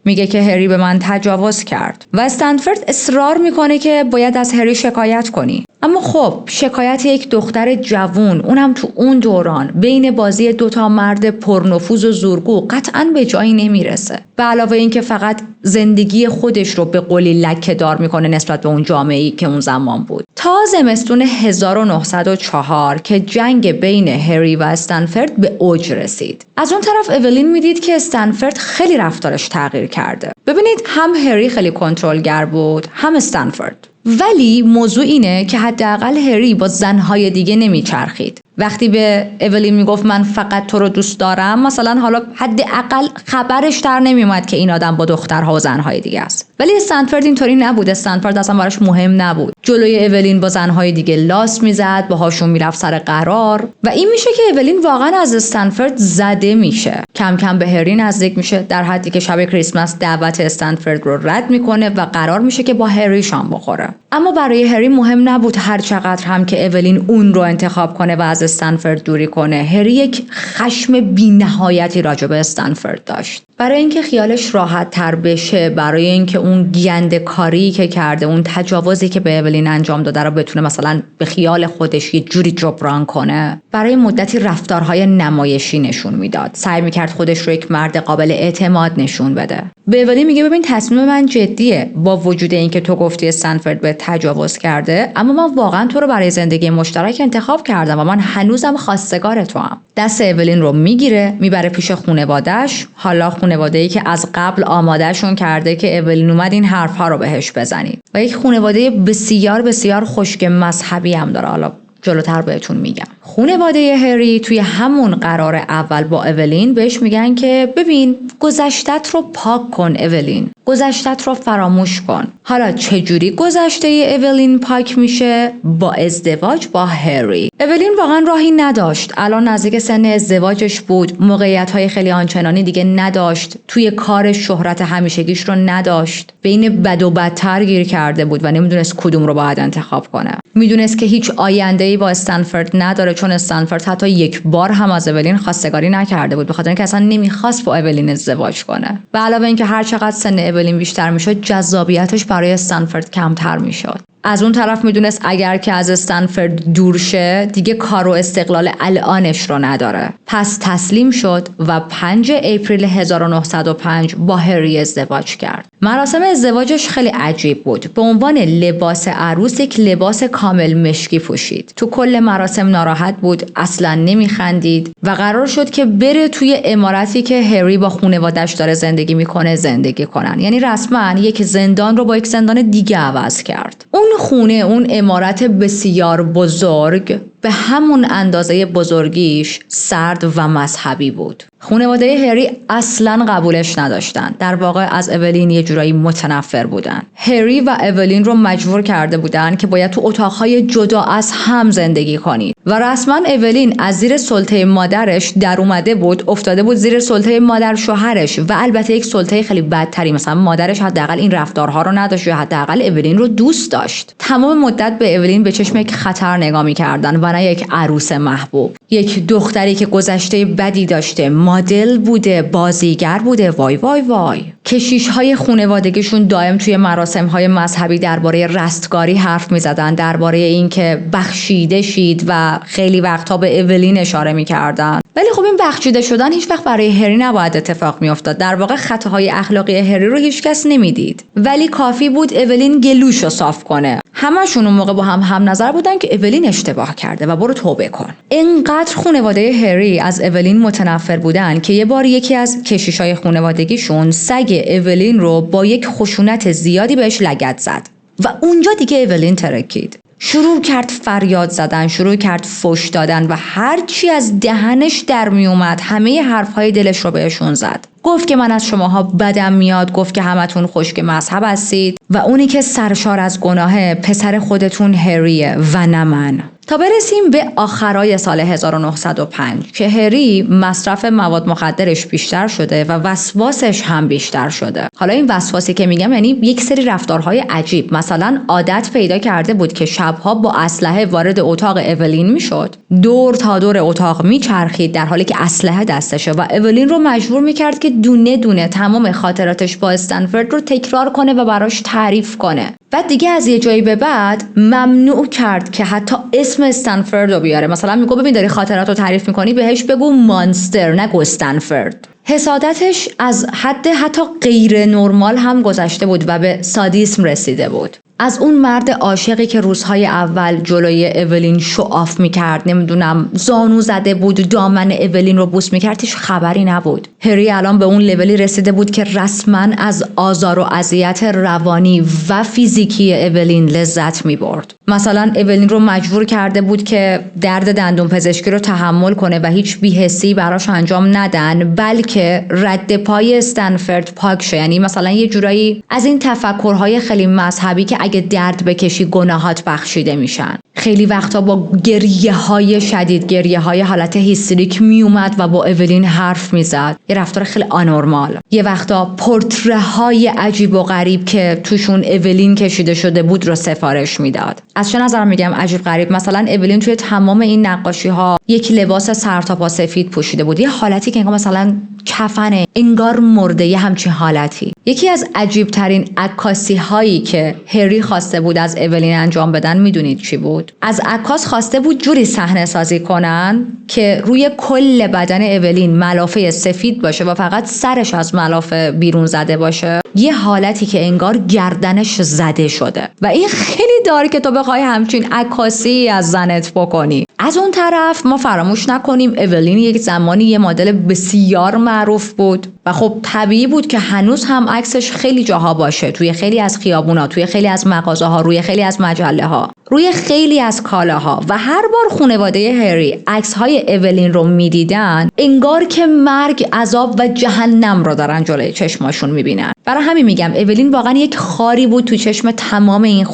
[SPEAKER 1] میگه که هری به من تجاوز کرد و استنفورد اصرار میکنه که باید از هری شکایت کنی. اما خب شکایت یک دختر جوون، اونم تو اون دوران بین بازی دوتا مرد پرنفوذ و زورگو، قطعاً به جایی نمیرسه. به علاوه این که فقط زندگی خودش رو به قولی لکه دار میکنه نسبت به اون جامعه‌ای که اون زمان بود. تا زمستون 1904 که جنگ بین هری و استنفورد به اوج رسید. از اون طرف اولین میدید که استنفورد خیلی رفتارش تغییر کرده. ببینید هم هری خیلی کنترلگر بود، هم استنفورد. ولی موضوع اینه که حداقل هری با زنهای دیگه نمیچرخید. وقتی به اولین میگفت من فقط تو رو دوست دارم، مثلا حالا حداقل خبرش در نمیومد که این آدم با دخترها و زنهای دیگه است. ولی استنفورد اینطوری نبود. استنفورد اصلا براش مهم نبود. جلوی اولین با زنهای دیگه لاس میزد، باهاشون میرفت سر قرار و این میشه که اولین واقعا از استنفورد زده میشه. کم کم به هری نزدیک میشه، در حدی که شب کریسمس دعوت استنفورد رو رد میکنه و قرار میشه که با هری شام بخوره. اما برای هری مهم نبود هر چقدر هم که اولین اون رو انتخاب کنه و از استنفورد دوری کنه. هری یک خشم بی‌نهایتی راجع به استنفورد داشت. برای اینکه خیالش راحت تر بشه، برای اینکه اون گنده کاری که کرده، اون تجاوزی که به اولین انجام داده رو بتونه مثلا به خیال خودش یه جوری جبران کنه، برای مدتی رفتارهای نمایشی نشون میداد. سعی میکرد خودش رو یک مرد قابل اعتماد نشون بده. به اولین میگه ببین تصمیم من جدیه، با وجود اینکه تو گفتی استنفورد به تجاوز کرده، اما من واقعا تو رو برای زندگی مشترک انتخاب کردم و من هنوزم خواستگار تو هم. دست اولین رو میگیره، میبره پیش خانواده‌اش، حالا خانواده‌ای که از قبل آمادهشون کرده که اولین اومد این حرف‌ها رو بهش بزنید و یک خانواده بسیار بسیار خشک مذهبی هم داره. حالا جلوتر بهتون میگم. خانواده هری توی همون قرار اول با اولین بهش میگن که ببین گذشتت رو پاک کن اولین، گذشتت رو فراموش کن. حالا چجوری گذشته اولین پاک میشه؟ با ازدواج با هری. اولین واقعا راهی نداشت. الان نزدیک سن ازدواجش بود، موقعیت‌های خیلی آنچنانی دیگه نداشت، توی کار شهرت همیشگیش رو نداشت، بین بد و بدتر گیر کرده بود و نمیدونست کدوم رو باید انتخاب کنه. میدونست که هیچ آینده‌ای با استنفورد نداره، چون استنفورد حتی یک بار هم از اولین خواستگاری نکرده بود، به خاطر اینکه اصلا نمیخواست با اولین ازدواج کنه. به علاوه اینکه هر چقدر سن اولین بیشتر میشد، جذابیتش برای استنفورد کمتر میشد. از اون طرف میدونست اگر که از استنفورد دور شه دیگه کار و استقلال الانش رو نداره. پس تسلیم شد و 5 اپریل 1905 با هری ازدواج کرد. مراسم ازدواجش خیلی عجیب بود. به عنوان لباس عروس یک لباس کامل مشکی پوشید. تو کل مراسم ناراحت بود، اصلا نمیخندید و قرار شد که بره توی عمارتی که هری با خانواده‌اش داره زندگی میکنه زندگی کنن. یعنی رسما یک زندان رو با یک زندان دیگه عوض کرد. اون خونه، اون عمارت بسیار بزرگ به همون اندازه بزرگیش سرد و مذهبی بود. خانواده هری اصلاً قبولش نداشتن. در واقع از اولین یه جورایی متنفر بودن. هری و اولین رو مجبور کرده بودن که باید تو اتاقهای جدا از هم زندگی کنید و رسما اولین از زیر سلطه مادرش در اومده بود، افتاده بود زیر سلطه مادر شوهرش و البته یک سلطه خیلی بدتری. مثلا مادرش حداقل این رفتارها رو نداشت یا حداقل اولین رو دوست داشت. تمام مدت به اولین به چشم یک خطر نگاه می‌کردن و نه یک عروس محبوب، یک دختری که گذشته بدی داشته، مدل بوده، بازیگر بوده. وای وای وای. کشیش‌های خانوادگیشون دائم توی مراسم‌های مذهبی درباره رستگاری حرف می‌زدن، درباره اینکه بخشیده شید و خیلی وقتها به اولین اشاره می‌کردن. ولی خب این بخشیده شدن هیچ وقت برای هری نباید اتفاق می‌افتاد. در واقع خطاهای اخلاقی هری رو هیچکس نمی‌دید. ولی کافی بود اولین گلوشو صاف کنه. همشون اون موقع با هم نظر بودن که اولین اشتباه کرده و برو توبه کن. اینقدر خانواده هری از اولین متنفر بودن که یه بار یکی از کشیشای خانوادگیشون سگ اولین رو با یک خشونت زیادی بهش لگد زد و اونجا دیگه اولین ترکید. شروع کرد فریاد زدن، شروع کرد فحش دادن و هر چی از دهنش در می اومد همه حرفهای دلش رو بهشون زد. گفت که من از شماها بدم میاد، گفت که همتون خشک مذهب هستید و اونی که سرشار از گناه پسر خودتون هریه و نه من. تا برسیم به آخرای سال 1905 که هری مصرف مواد مخدرش بیشتر شده و وسواسش هم بیشتر شده. حالا این وسواسی که میگم یعنی یک سری رفتارهای عجیب. مثلا عادت پیدا کرده بود که شبها با اسلحه وارد اتاق اولین میشد، دور تا دور اتاق میچرخید در حالی که اسلحه دستشه و اولین رو مجبور میکرد که دونه دونه تمام خاطراتش با استنفورد رو تکرار کنه و براش تعریف کنه. بعد دیگه از یه جایی به بعد ممنوع کرد که حتی اسم استنفورد رو بیاره. مثلا میگه ببین داری خاطرات رو تعریف میکنی، بهش بگو مانستر نگو استنفورد. حسادتش از حد حتی غیر نرمال هم گذشته بود و به سادیسم رسیده بود. از اون مرد عاشقی که روزهای اول جلوی اولین شوآف میکرد، نمیدونم زانو زده بود، دامن اولین رو بوس میکرد، هیچ خبری نبود. هری الان به اون لولی رسیده بود که رسما از آزار و اذیت روانی و فیزیکی اولین لذت میبرد. مثلا اولین رو مجبور کرده بود که درد دندون پزشکی رو تحمل کنه و هیچ بی‌حسی براش انجام ندن، بلکه رد پای استنفورد پاک شه. یعنی مثلا یه جورایی از این تفکرهای خیلی مذهبی که اگه درد بکشی گناهات بخشیده میشن. خیلی وقتا با گریه‌های شدید، گریه‌های حالت هیستریک میومد و با اولین حرف میزد. یه رفتار خیلی آنورمال. یه وقتا پورتره‌های عجیب و غریب که توشون اولین کشیده شده بود رو سفارش میداد. از چه نظر میگم عجیب غریب؟ مثلا اولین توی تمام این نقاشی‌ها یک لباس سرتاپا سفید پوشیده بود، یه حالتی که انگار مثلا کفنه، انگار مرده، یه همچین حالتی. یکی از عجیب ترین عکاسی هایی که هری خواسته بود از اولین انجام بدن میدونید چی بود؟ از عکاس خواسته بود جوری صحنه سازی کنن که روی کل بدن اولین ملافه سفید باشه و فقط سرش از ملافه بیرون زده باشه، یه حالتی که انگار گردنش زده شده. و این خیلی داره که تو بخوای همچین عکاسی از زنت بکنی. از اون طرف ما فراموش نکنیم اولین یک زمانی یه مدل بسیار معروف بود و خب طبیعی بود که هنوز هم عکسش خیلی جاها باشه، توی خیلی از خیابونا، توی خیلی از مغازه‌ها، روی خیلی از مجله‌ها، روی خیلی از کالاها. و هر بار خانواده هری عکس‌های اولین رو می‌دیدن انگار که مرگ، عذاب و جهنم رو دارن جلوی چشماشون می‌بینن. برای همین میگم اولین واقعا یک خاری بود تو چشم تمام این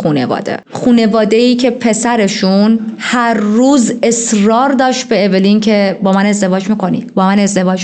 [SPEAKER 1] خانواده‌ای که پسرشون هر روز اصرار داشت به اولین که با من ازدواج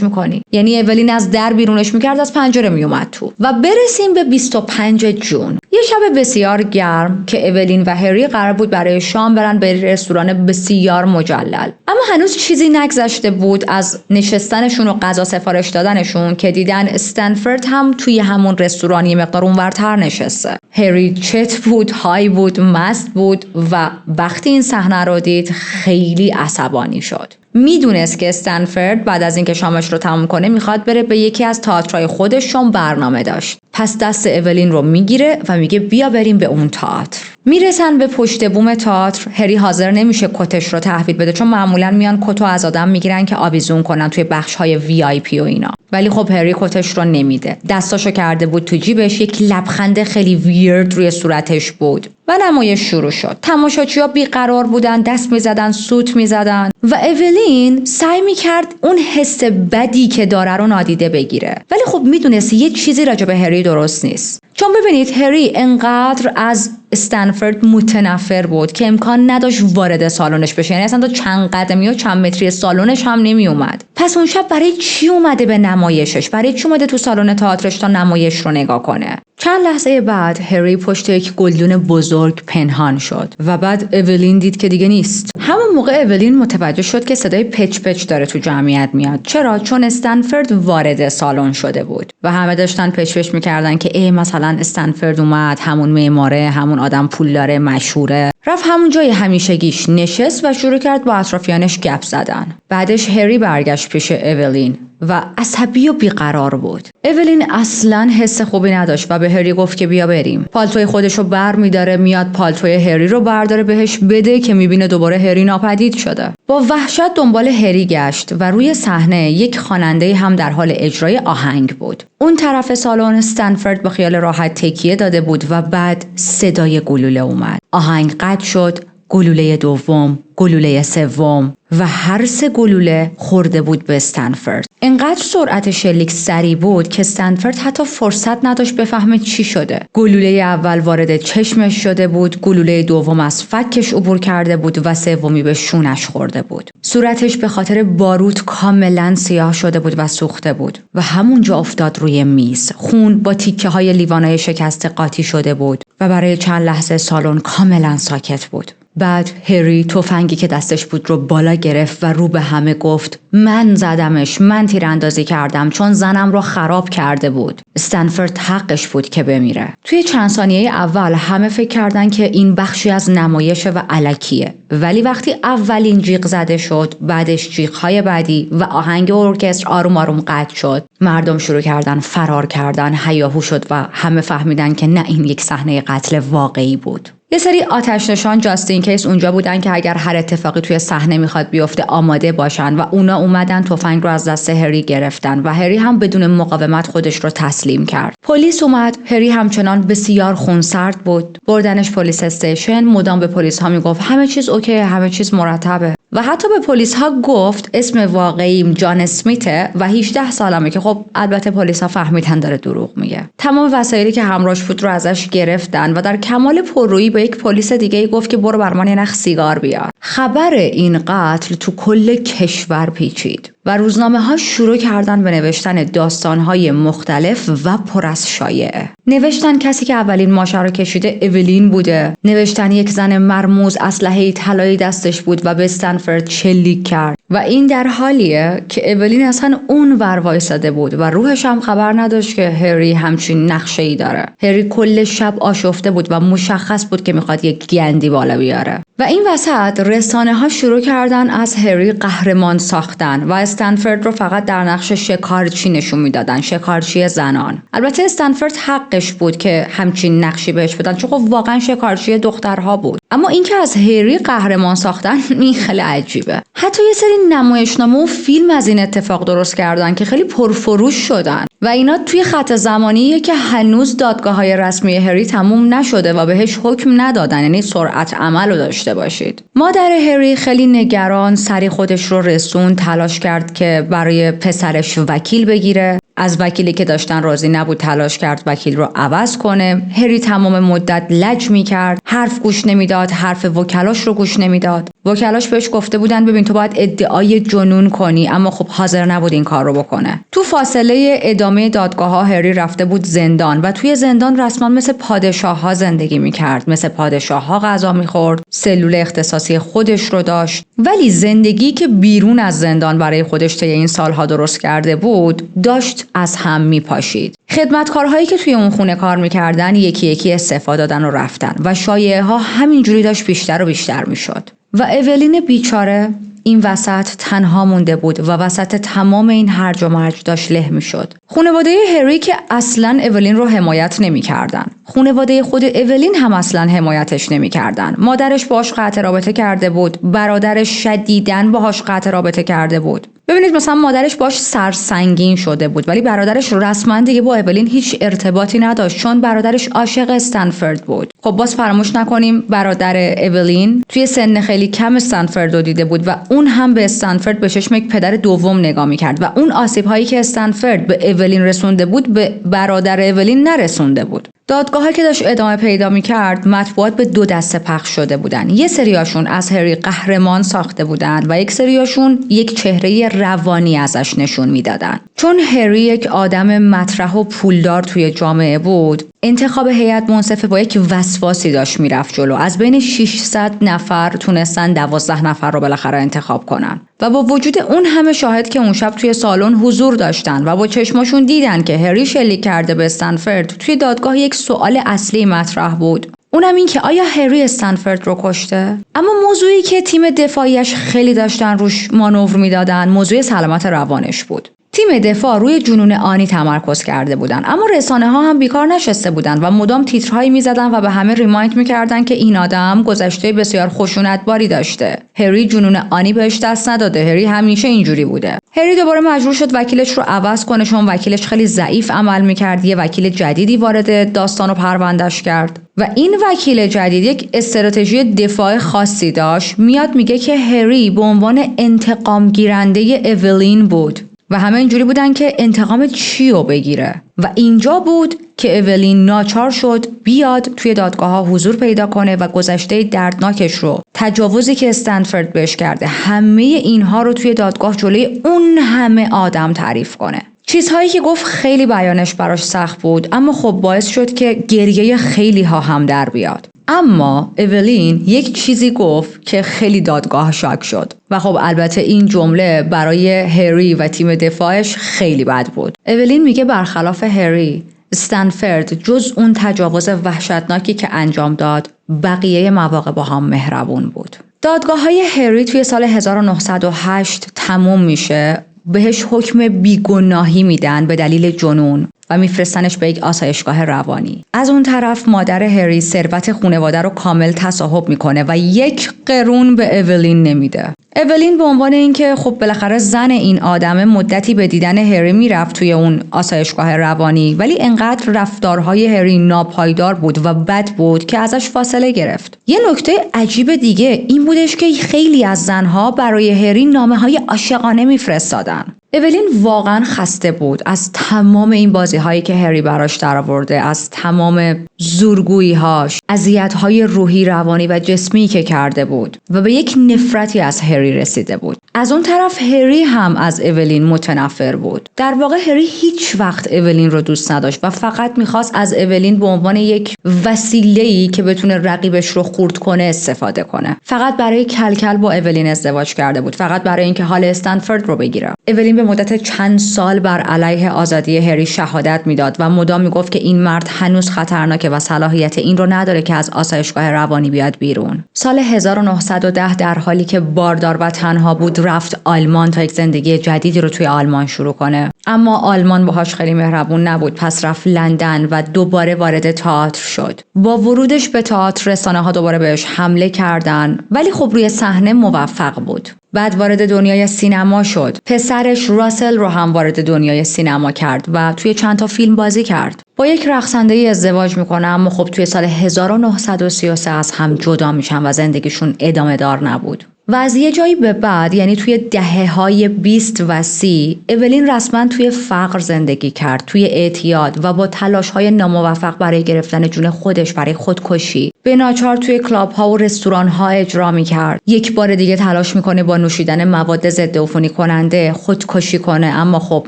[SPEAKER 1] می‌کنی. یعنی اولین از در بیرونش می‌کرد، از پنجره میومد تو. و برسیم به 25 جون، یه شب بسیار گرم که اولین و هری قرار بود برای شام برن به رستوران بسیار مجلل. اما هنوز چیزی نگذشته بود از نشستنشون و غذا سفارش دادنشون که دیدن استنفورد هم توی همون رستوران یه مقدار اونورتر نشسته. هری چت بود، های بود، مست بود و وقتی این صحنه رو دید خیلی عصبانی شد. میدونست که استنفورد بعد از اینکه شامش رو تموم کنه میخواد بره به یکی از تئاترهای خودش، چون برنامه داشت. پس دست اولین رو میگیره و میگه بیا بریم به اون تئاتر. میرسن به پشت بوم تئاتر. هری حاضر نمیشه کتش رو تحویل بده، چون معمولا میان کتو از آدم میگیرن که آویزون کنن توی بخش‌های VIP و اینا. ولی خب هری کتش رو نمیده. دستاشو کرده بود تو جیبش، یک لبخند خیلی ویرد روی صورتش بود و نمایش شروع شد. تماشاچی‌ها بیقرار بودن، دست میزدن، سوت میزدن و اولین سعی میکرد اون حس بدی که داره رو نادیده بگیره، ولی خب میدونست یه چیزی راجع به هری درست نیست. چون ببینید هری انقدر از استنفورد متنفر بود که امکان نداشت وارد سالنش بشه، یعنی اصلا تا چند قدمی و چند متری سالنش هم نمی اومد. پس اون شب برای چی اومده به نمایشش؟ برای چی اومده تو سالن تئاترش تا نمایش رو نگاه کنه؟ چند لحظه بعد هری پشت یک گلدون بزرگ پنهان شد و بعد اولین دید که دیگه نیست. همون موقع اولین متوجه شد که صدای پچ پچ داره تو جمعیت میاد. چرا؟ چون استنفورد وارد سالن شده بود و همه داشتن پچ پچ میکردن که ای مثلا استنفورد اومد، همون معماره، همون آدم پولدار مشهوره. رفت همون جای همیشگیش نشست و شروع کرد با اطرافیانش گپ زدن. بعدش هری برگشت پیش اولین و عصبی و بیقرار بود. اولین اصلاً حس خوبی نداشت و به هری گفت که بیا بریم. پالتوی خودشو برمی‌داره، میاد پالتوی هری رو برداره بهش بده که میبینه دوباره هری ناپدید شده. با وحشت دنبال هری گشت و روی صحنه یک خواننده هم در حال اجرای آهنگ بود. اون طرف سالن استنفورد با خیال راحت تکیه داده بود و بعد صدای گلوله اومد. آهنگ قطع شد. گلوله دوم، گلوله سوم و هر سه گلوله خورده بود به استنفورد. انقدر سرعت شلیک سریع بود که استنفورد حتی فرصت نداشت بفهمه چی شده. گلوله اول وارد چشمش شده بود، گلوله دوم از فکش عبور کرده بود و سومی به شونش خورده بود. صورتش به خاطر باروت کاملا سیاه شده بود و سوخته بود و همونجا افتاد روی میز. خون با تیکه های لیوانای شکسته قاطی شده بود و برای چند لحظه سالن کاملا ساکت بود. بعد هری تفنگی که دستش بود رو بالا گرفت و رو به همه گفت من زدمش، من تیراندازی کردم چون زنم رو خراب کرده بود. استنفورد حقش بود که بمیره. توی چند ثانیه اول همه فکر کردن که این بخشی از نمایشه و الکیه، ولی وقتی اولین جیغ زده شد، بعدش جیغ‌های بعدی و آهنگ ارکستر آروم آروم قطع شد، مردم شروع کردن فرار کردن، هیاهو شد و همه فهمیدن که نه، این یک صحنه قتل واقعی بود. یه سری آتش نشان جاستین کیس اونجا بودن که اگر هر اتفاقی توی صحنه میخواد بیفته آماده باشن و اونا اومدن تفنگ رو از دست هری گرفتن و هری هم بدون مقاومت خودش رو تسلیم کرد. پلیس اومد، هری همچنان بسیار خونسرد بود. بردنش پلیس استیشن، مدام به پلیس ها میگفت همه چیز اوکی، همه چیز مرتبه و حتی به پلیس ها گفت اسم واقعیم جان اسمیته و 18 سالمه که خب البته پلیس ها فهمیدن داره دروغ میگه. تمام وسایلی که همراهش بود رو ازش گرفتن و در کمال پررویی به یک پلیس دیگه گفت که برو برام یه نخ سیگار بیار. خبر این قتل تو کل کشور پیچید و روزنامه ها شروع کردن به نوشتن داستان های مختلف و پر از شایعه. نوشتن کسی که اولین ماشه رو کشیده اولین بوده. نوشتن یک زن مرموز اسلحه طلایی دستش بود و به استنفورد شلیک کرد و این در حالیه که اولین اصلا اون ور وایساده بود و روحش هم خبر نداشت که هری همچین نقشه‌ای داره. هری کل شب آشفته بود و مشخص بود که میخواد یک گندی بالا بیاره. و این وسط رسانه ها شروع کردن از هری قهرمان ساختن و استنفورد رو فقط در نقش شکارچی نشون میدادن، شکارچی زنان. البته استنفورد حقش بود که همچین نقشی بهش بدن چون خب واقعا شکارچی دخترها بود. اما اینکه از هری قهرمان ساختن این خیلی عجیبه. حتی یه سری نمایشنامه و فیلم از این اتفاق درست کردن که خیلی پرفروش شدن و اینا توی خط زمانیه که هنوز دادگاه‌های رسمی هری تموم نشده و بهش حکم ندادن، یعنی سرعت عمل رو داشته باشید. مادر هری خیلی نگران سری خودش رو رسون، تلاش کرد که برای پسرش وکیل بگیره. از وکیلی که داشتن راضی نبود، تلاش کرد وکیل رو عوض کنه. هری تمام مدت لج می‌کرد، حرف گوش نمیداد، حرف وکلاش رو گوش نمیداد. وکلاش بهش گفته بودن ببین تو باید ادعای جنون کنی، اما خب حاضر نبود این کار رو بکنه. تو فاصله ادامه دادگاه‌ها هری رفته بود زندان و توی زندان رسما مثل پادشاه‌ها زندگی می‌کرد، مثل پادشاه‌ها غذا می‌خورد، سلول اختصاصی خودش رو داشت. ولی زندگی که بیرون از زندان برای خودش طی این سال‌ها درست کرده بود، داشت از هم میپاشید. خدمتکارهایی که توی اون خونه کار میکردن یکی یکی استعفا دادن و رفتن و شایعه ها همینجوری داشت بیشتر و بیشتر میشد و اولین بیچاره این وسط تنها مونده بود و وسط تمام این هرج و مرج داشت له میشد. خانواده هری که اصلاً اولین رو حمایت نمیکردن. خانواده خود اولین هم اصلا حمایتش نمی‌کردن. مادرش باهاش قطع رابطه کرده بود، برادرش شدیداً باهاش قطع رابطه کرده بود. ببینید مثلا مادرش باش سرسنگین شده بود، ولی برادرش رسما دیگه با اولین هیچ ارتباطی نداشت چون برادرش عاشق استنفورد بود. خب باز فراموش نکنیم برادر اولین توی سن خیلی کم استنفورد رو دیده بود و اون هم به استنفورد به چشم یک پدر دوم نگاه می‌کرد و اون آسیب‌هایی که استنفورد به اولین رسونده بود به برادر اولین نرسونده بود. دادگاه‌ها که داشت ادامه پیدا می‌کرد، مطبوعات به دو دسته پخش شده بودن. یه سریاشون از هری قهرمان ساخته بودن و یک سریاشون یک چهره روانی ازش نشون میدادن. چون هری یک آدم مطرح و پولدار توی جامعه بود، انتخاب هیئت منصفه با یک وسواسی داشت میرفت جلو. از بین 600 نفر تونستن 12 نفر رو بالاخره انتخاب کنن و با وجود اون همه شاهد که اون شب توی سالن حضور داشتن و با چشماشون دیدن که هری شلیک کرده به استنفورد، توی دادگاه یک سوال اصلی مطرح بود. اونم این که آیا هری استنفورد رو کشته؟ اما موضوعی که تیم دفاعیش خیلی داشتن روش مانور میدادن موضوع سلامت روانش بود. تیم دفاع روی جنون آنی تمرکز کرده بودن، اما رسانه ها هم بیکار نشسته بودن و مدام تیترهایی میزدن و به همه ریمایند میکردن که این آدم گذشته بسیار خشونتباری داشته. هری جنون آنی بهش دست نداده، هری همیشه اینجوری بوده. هری دوباره مجبور شد وکیلش رو عوض کنه چون وکیلش خیلی ضعیف عمل میکرد. یه وکیل جدیدی وارد داستان و پروندهش کرد و این وکیل جدید یک استراتژی دفاع خاصی داشت. میاد میگه که هری به عنوان انتقام گیرنده اولین بود و همه اینجوری بودن که انتقام چی رو بگیره و اینجا بود که اولین ناچار شد بیاد توی دادگاه ها حضور پیدا کنه و گذشته دردناکش رو، تجاوزی که استنفورد بهش کرده، همه اینها رو توی دادگاه جلوی اون همه آدم تعریف کنه. چیزهایی که گفت خیلی بیانش براش سخت بود، اما خب باعث شد که گریه خیلی ها هم در بیاد. اما اولین یک چیزی گفت که خیلی دادگاه شاک شد و خب البته این جمله برای هری و تیم دفاعش خیلی بد بود. اولین میگه برخلاف هری، استنفورد جز اون تجاوز وحشتناکی که انجام داد، بقیه مواقع با هم مهربون بود. دادگاه‌های هری توی سال 1908 تموم میشه، بهش حکم بیگناهی میدن به دلیل جنون و میفرستنش به یک آسایشگاه روانی. از اون طرف مادر هری ثروت خانواده رو کامل تصاحب میکنه و 1 قرون به اولین نمیده. اولین به عنوان اینکه خب بالاخره زن این آدم مدتی به دیدن هری میرفت توی اون آسایشگاه روانی، ولی انقدر رفتارهای هری ناپایدار بود و بد بود که ازش فاصله گرفت. یه نکته عجیب دیگه این بودش که خیلی از زنها برای هری نامه‌های عاشقانه میفرستادن. اولین واقعا خسته بود از تمام این بازی‌هایی که هری براش درآورده، از تمام زورگویی‌هاش، اذیت‌های روحی، روانی و جسمی که کرده بود و به یک نفرتی از هری رسیده بود. از اون طرف هری هم از اولین متنفر بود. در واقع هری هیچ وقت اولین رو دوست نداشت و فقط می‌خواست از اولین به عنوان یک وسیله‌ای که بتونه رقیبش رو خورد کنه استفاده کنه. فقط برای کلکل با اولین ازدواج کرده بود، فقط برای اینکه حال استنفورد رو بگیره. اولین به مدت چند سال بر علیه آزادی هری شهادت میداد و مدام میگفت که این مرد هنوز خطرناکه و صلاحیت این رو نداره که از آسایشگاه روانی بیاد بیرون. سال 1910 در حالی که باردار و تنها بود رفت آلمان تا یک زندگی جدیدی رو توی آلمان شروع کنه، اما آلمان باهاش خیلی مهربون نبود. پس رفت لندن و دوباره وارد تئاتر شد. با ورودش به تئاتر رسانه‌ها دوباره بهش حمله کردن، ولی خب روی صحنه موفق بود. بعد وارد دنیای سینما شد. پسرش راسل رو هم وارد دنیای سینما کرد و توی چند تا فیلم بازی کرد. با یک رقصنده‌ای ازدواج میکنه، اما خب توی سال 1933 از هم جدا میشن و زندگیشون ادامه دار نبود. و از یه جایی به بعد، یعنی توی دهه‌های 20 و 30، اولین رسما توی فقر زندگی کرد، توی اعتیاد و با تلاش‌های ناموفق برای گرفتن جون خودش برای خودکشی به ناچار توی کلاب‌ها و رستوران‌ها اجرا می‌کرد. یک بار دیگه تلاش می‌کنه با نوشیدن مواد ضد عفونی کننده خودکشی کنه، اما خب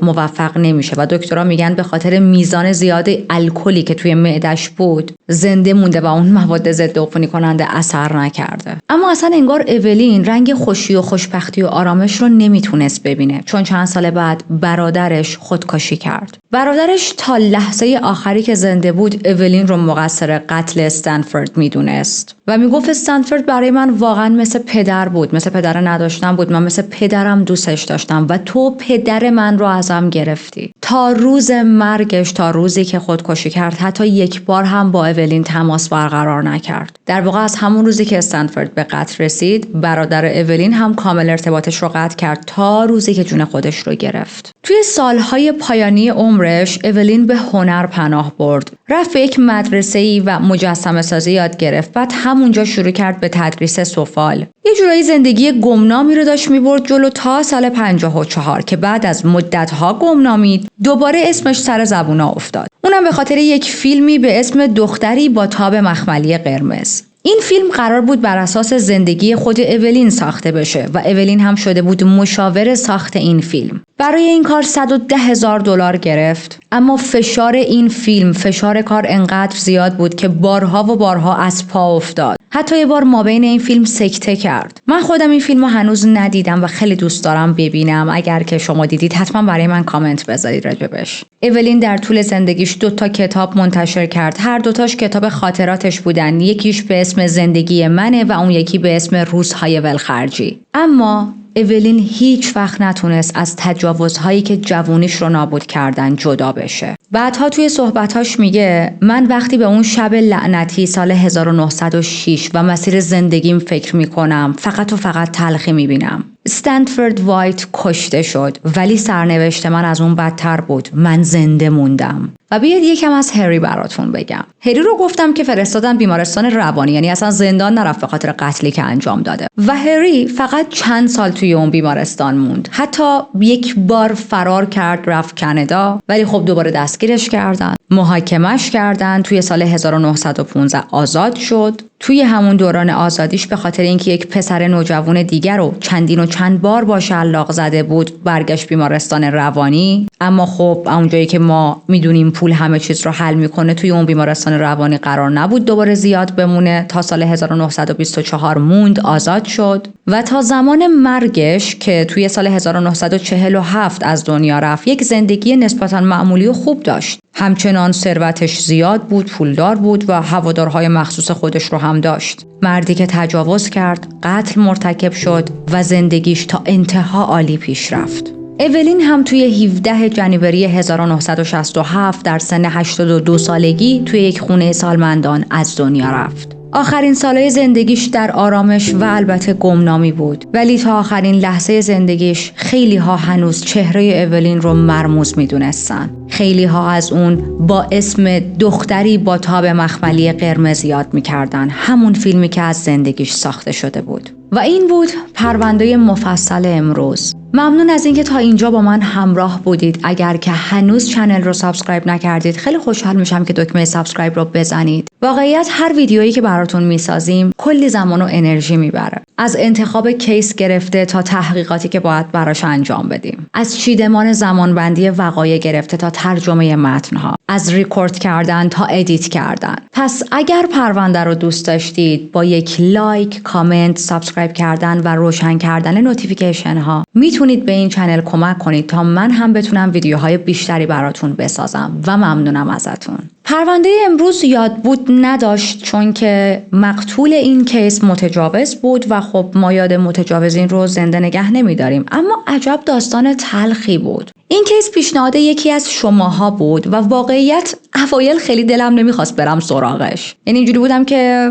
[SPEAKER 1] موفق نمیشه و دکترها میگن به خاطر میزان زیاد الکلی که توی معده‌اش بود زنده مونده و اون مواد ضد عفونی کننده اثر نکرده. اما اصلا انگار اولین رنگ خوشی و خوشبختی و آرامش رو نمیتونست ببینه، چون چند سال بعد برادرش خودکشی کرد. برادرش تا لحظه آخری که زنده بود اولین رو مقصر قتل استنفورد میدونست و میگفت استنفورد برای من واقعا مثل پدر بود، مثل پدر نداشتم بود. من مثل پدرم دوستش داشتم و تو پدر من رو ازم گرفتی. تا روز مرگش، تا روزی که خودکشی کرد، حتی یک بار هم با اولین تماس برقرار نکرد. در واقع از همون روزی که استنفورد به قتل رسید، برادر اولین هم کامل ارتباطش رو قطع کرد تا روزی که جون خودش رو گرفت. توی سالهای پایانی عمرش اولین به هنر پناه برد. رفت به یک مدرسه‌ای و مجسمه سازی یاد گرفت. بعد همونجا شروع کرد به تدریس سفال. یه جورایی زندگی گمنامی رو داشت می‌برد جلو تا سال 54 که بعد از مدت‌ها گمنامی دوباره اسمش سر زبونا افتاد. اونم به خاطر یک فیلمی به اسم دختری با تاب مخملی قرمز. این فیلم قرار بود بر اساس زندگی خود اولین ساخته بشه و اولین هم شده بود مشاور ساخت این فیلم. برای این کار $110,000 گرفت، اما فشار این فیلم، فشار کار انقدر زیاد بود که بارها و بارها از پا افتاد. حتی یه بار مابین این فیلم سکته کرد. من خودم این فیلمو هنوز ندیدم و خیلی دوست دارم ببینم. اگر که شما دیدید حتما برای من کامنت بذارید راجبش. اولین در طول زندگیش 2 کتاب منتشر کرد. هر دوتاش کتاب خاطراتش بودن. یکیش به اسم زندگی منه و اون یکی به اسم روزهای ولخرجی. اما اولین هیچ وقت نتونست از تجاوزهایی که جوونیش رو نابود کردن جدا بشه. بعدها توی صحبتاش میگه من وقتی به اون شب لعنتی سال 1906 و مسیر زندگیم فکر میکنم فقط و فقط تلخی میبینم. استنفورد وایت کشته شد ولی سرنوشت من از اون بدتر بود. من زنده موندم. و بیاد یکم از هری براتون بگم. هری رو گفتم که فرستادن بیمارستان روانی، یعنی اصلا زندان نرفت به خاطر قتلی که انجام داده. و هری فقط چند سال توی اون بیمارستان موند. حتی یک بار فرار کرد رفت کانادا، ولی خب دوباره دستگیرش کردن، محاکمش کردن. توی سال 1915 آزاد شد. توی همون دوران آزادیش به خاطر اینکه یک پسر نوجوان دیگر رو چند بار باش علاق زده بود برگشت بیمارستان روانی. اما خب اونجایی که ما میدونیم پول همه چیز رو حل میکنه، توی اون بیمارستان روانی قرار نبود دوباره زیاد بمونه. تا سال 1924 موند، آزاد شد و تا زمان مرگش که توی سال 1947 از دنیا رفت یک زندگی نسبتاً معمولی و خوب داشت. همچنان ثروتش زیاد بود، پولدار بود و هوادارهای مخصوص خودش رو هم داشت. مردی که تجاوز کرد، قتل مرتکب شد و زندگیش تا انتها عالی پیش رفت. اولین هم توی 17 جنوری 1967 در سن 82 سالگی توی یک خونه سالمندان از دنیا رفت. آخرین سالهای زندگیش در آرامش و البته گمنامی بود، ولی تا آخرین لحظه زندگیش خیلی ها هنوز چهره اولین رو مرموز میدونستن. خیلی ها از اون با اسم دختری با تاب مخملی قرمز یاد میکردن، همون فیلمی که از زندگیش ساخته شده بود. و این بود پرونده مفصل امروز. ممنون از اینکه تا اینجا با من همراه بودید. اگر که هنوز چنل رو سابسکرایب نکردید، خیلی خوشحال میشم که دکمه سابسکرایب رو بزنید. واقعیت هر ویدیویی که براتون میسازیم کلی زمان و انرژی میبره. از انتخاب کیس گرفته تا تحقیقاتی که باید براش انجام بدیم. از چیدمان زمانبندی وقایع گرفته تا ترجمه متنها. از ریکورد کردن تا ادیت کردن. پس اگر پرونده رو دوست داشتید، با یک لایک، کامنت، سابسکرایب کردن و روشن کردن نوتیفیکیشن ها میتونید به این چنل کمک کنید تا من هم بتونم ویدیوهای بیشتری براتون بسازم و ممنونم ازتون. پرونده امروز یاد بود نداشت چون که مقتول این کیس متجاوز بود و خب ما یاد متجاوزین رو زنده نگه نمیداریم، اما عجب داستان تلخی بود. این کیس پیشنهاد یکی از شماها بود و واقعیت اوایل خیلی دلم نمیخواست برم سراغش. یعنی اینجوری بودم که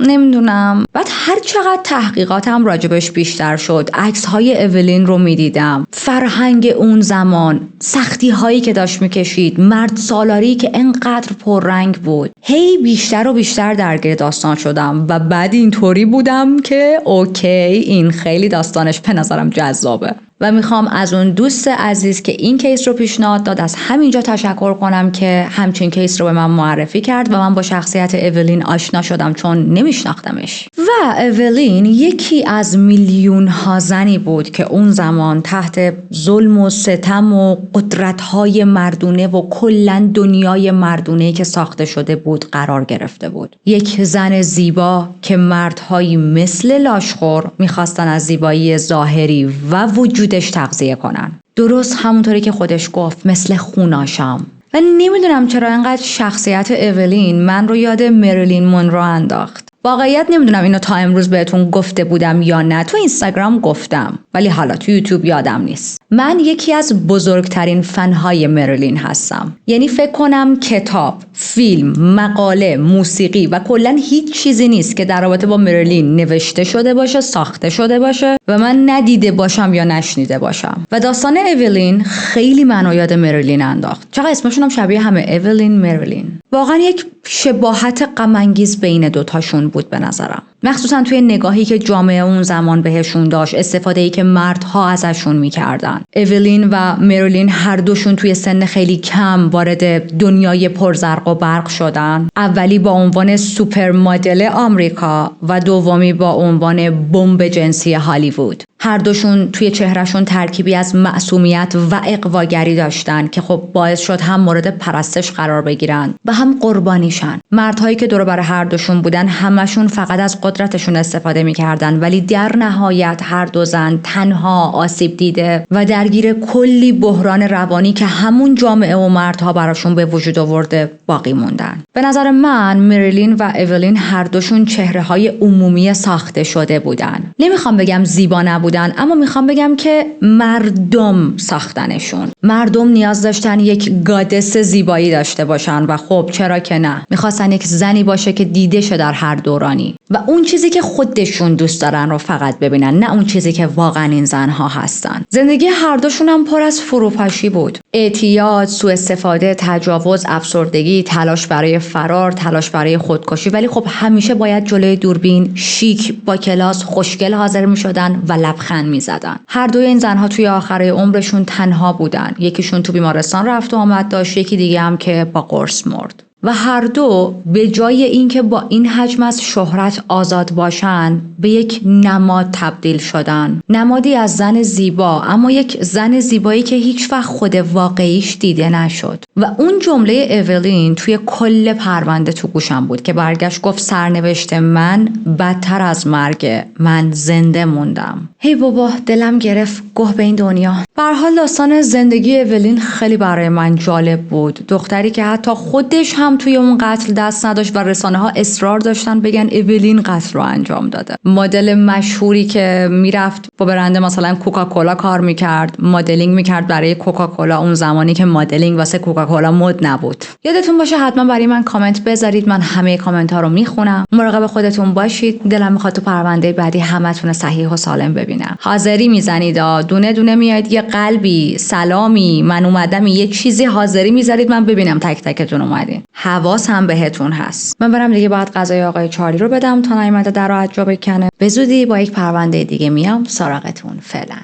[SPEAKER 1] نمیدونم. بعد هر چقدر تحقیقاتم راجبش بیشتر شد، عکس‌های اولین رو میدیدم، فرهنگ اون زمان، سختی هایی که داشت میکشید، مرد سالاری که انقدر پررنگ بود، هی بیشتر و بیشتر درگیر داستان شدم و بعد اینطوری بودم که اوکی، این خیلی داستانش به نظرم جذابه و میخوام از اون دوست عزیز که این کیس رو پیشنهاد داد از همینجا تشکر کنم که همچین کیس رو به من معرفی کرد و من با شخصیت اولین آشنا شدم چون نمیشناختمش. و اولین یکی از میلیون ها زنی بود که اون زمان تحت ظلم و ستم و قدرت‌های مردونه و کلاً دنیای مردونه‌ای که ساخته شده بود قرار گرفته بود. یک زن زیبا که مردهایی مثل لاشخور میخواستن از زیبایی ظاهری و وجودش تغذیه کنن. درست همونطوری که خودش گفت، مثل خوناشام. و نمیدونم چرا انقدر شخصیت اولین من رو یاد مریلین مونرو انداخت. واقعیت نمیدونم اینو تا امروز بهتون گفته بودم یا نه، تو اینستاگرام گفتم ولی حالا تو یوتیوب یادم نیست. من یکی از بزرگترین فنهای مریلین هستم. یعنی فکر کنم کتاب، فیلم، مقاله، موسیقی و کلا هیچ چیزی نیست که در رابطه با مریلین نوشته شده باشه، ساخته شده باشه و من ندیده باشم یا نشنیده باشم. و داستان اولین خیلی منو یاد مریلین انداخت. چقدر اسمشون هم شبیه همه، اولین، مریلین. واقعا یک شباهت غم انگیز بین دوتاشون بود به نظرم، مخصوصا توی نگاهی که جامعه اون زمان بهشون داشت، استفاده‌ای که مردها ازشون میکردن. اولین و مریلین هر دوشون توی سن خیلی کم وارد دنیای پرزرق و برق شدن. اولی با عنوان سوپر مدل آمریکا و دومی با عنوان بمب جنسی هالیوود. هر دوشون توی چهرهشون ترکیبی از معصومیت و اغواگری داشتن که خب باعث شد هم مورد پرستش قرار بگیرن و هم قربانیشن. مردهایی که دور بر هر دوشون بودن همشون فقط از قدرتشون استفاده میکردن، ولی در نهایت هر دو زن تنها، آسیب دیده و درگیر کلی بحران روانی که همون جامعه و مردها براشون به وجود آورده باقی موندن. به نظر من مریلین و اولین هر دوشون چهره‌های عمومی ساخته شده بودن. نمیخوام بگم زیبا نبودن، اما میخوام بگم که مردم ساختنشون. مردم نیاز داشتن یک گادس زیبایی داشته باشن و خب چرا که نه، میخواستن یک زنی باشه که دیده شه در هر دورانی و اون چیزی که خودشون دوست دارن رو فقط ببینن، نه اون چیزی که واقعا این زنها هستن. زندگی هر دوشون هم پر از فروپاشی بود. اعتیاد، سوء استفاده، تجاوز، افسردگی، تلاش برای فرار، تلاش برای خودکشی، ولی خب همیشه باید جلوی دوربین شیک، با کلاس، خوشگل حاضر میشدن و لبخند میزدن. هر دوی این زنها توی آخره عمرشون تنها بودن. یکیشون تو بیمارستان رفت و آمد داشت، یکی دیگه هم که با قرص مرد. و هر دو به جای اینکه با این حجم از شهرت آزاد باشن، به یک نماد تبدیل شدن. نمادی از زن زیبا، اما یک زن زیبایی که هیچ وقت خود واقعیش دیده نشد. و اون جمله اولین توی کل پرونده تو گوشم بود که برگشت گفت سرنوشت من بدتر از مرگ، من زنده موندم. هی بابا، دلم گرفت گه به این دنیا. به هر حال داستان زندگی اولین خیلی برای من جالب بود. دختری که حتی خودش هم توی اون قتل دست نداشت و رسانه ها اصرار داشتن بگن اولین قتل رو انجام داده. مدل مشهوری که میرفت با برند مثلا کوکاکولا کار میکرد، مدلینگ میکرد برای کوکاکولا، اون زمانی که مدلینگ واسه کوکاکولا مد نبود. یادتون باشه حتما برای من کامنت بذارید، من همه کامنت ها رو میخونم. مراقب خودتون باشید. دلم میخواد تو پرونده بعدی همتون صحیح و سالم ببینم. حاضری میزنید، دونه دونه میاد، یه قلبی، سلامی، من اومدم، یه چیزی حاضری میذارید من ببینم تک تکتون اومدین. حواس هم بهتون هست. من برم دیگه، بعد غذای آقای چارلی رو بدم تا نیومده در رو عجا بکنه. به زودی با یک پرونده دیگه میام سراغتون. فعلا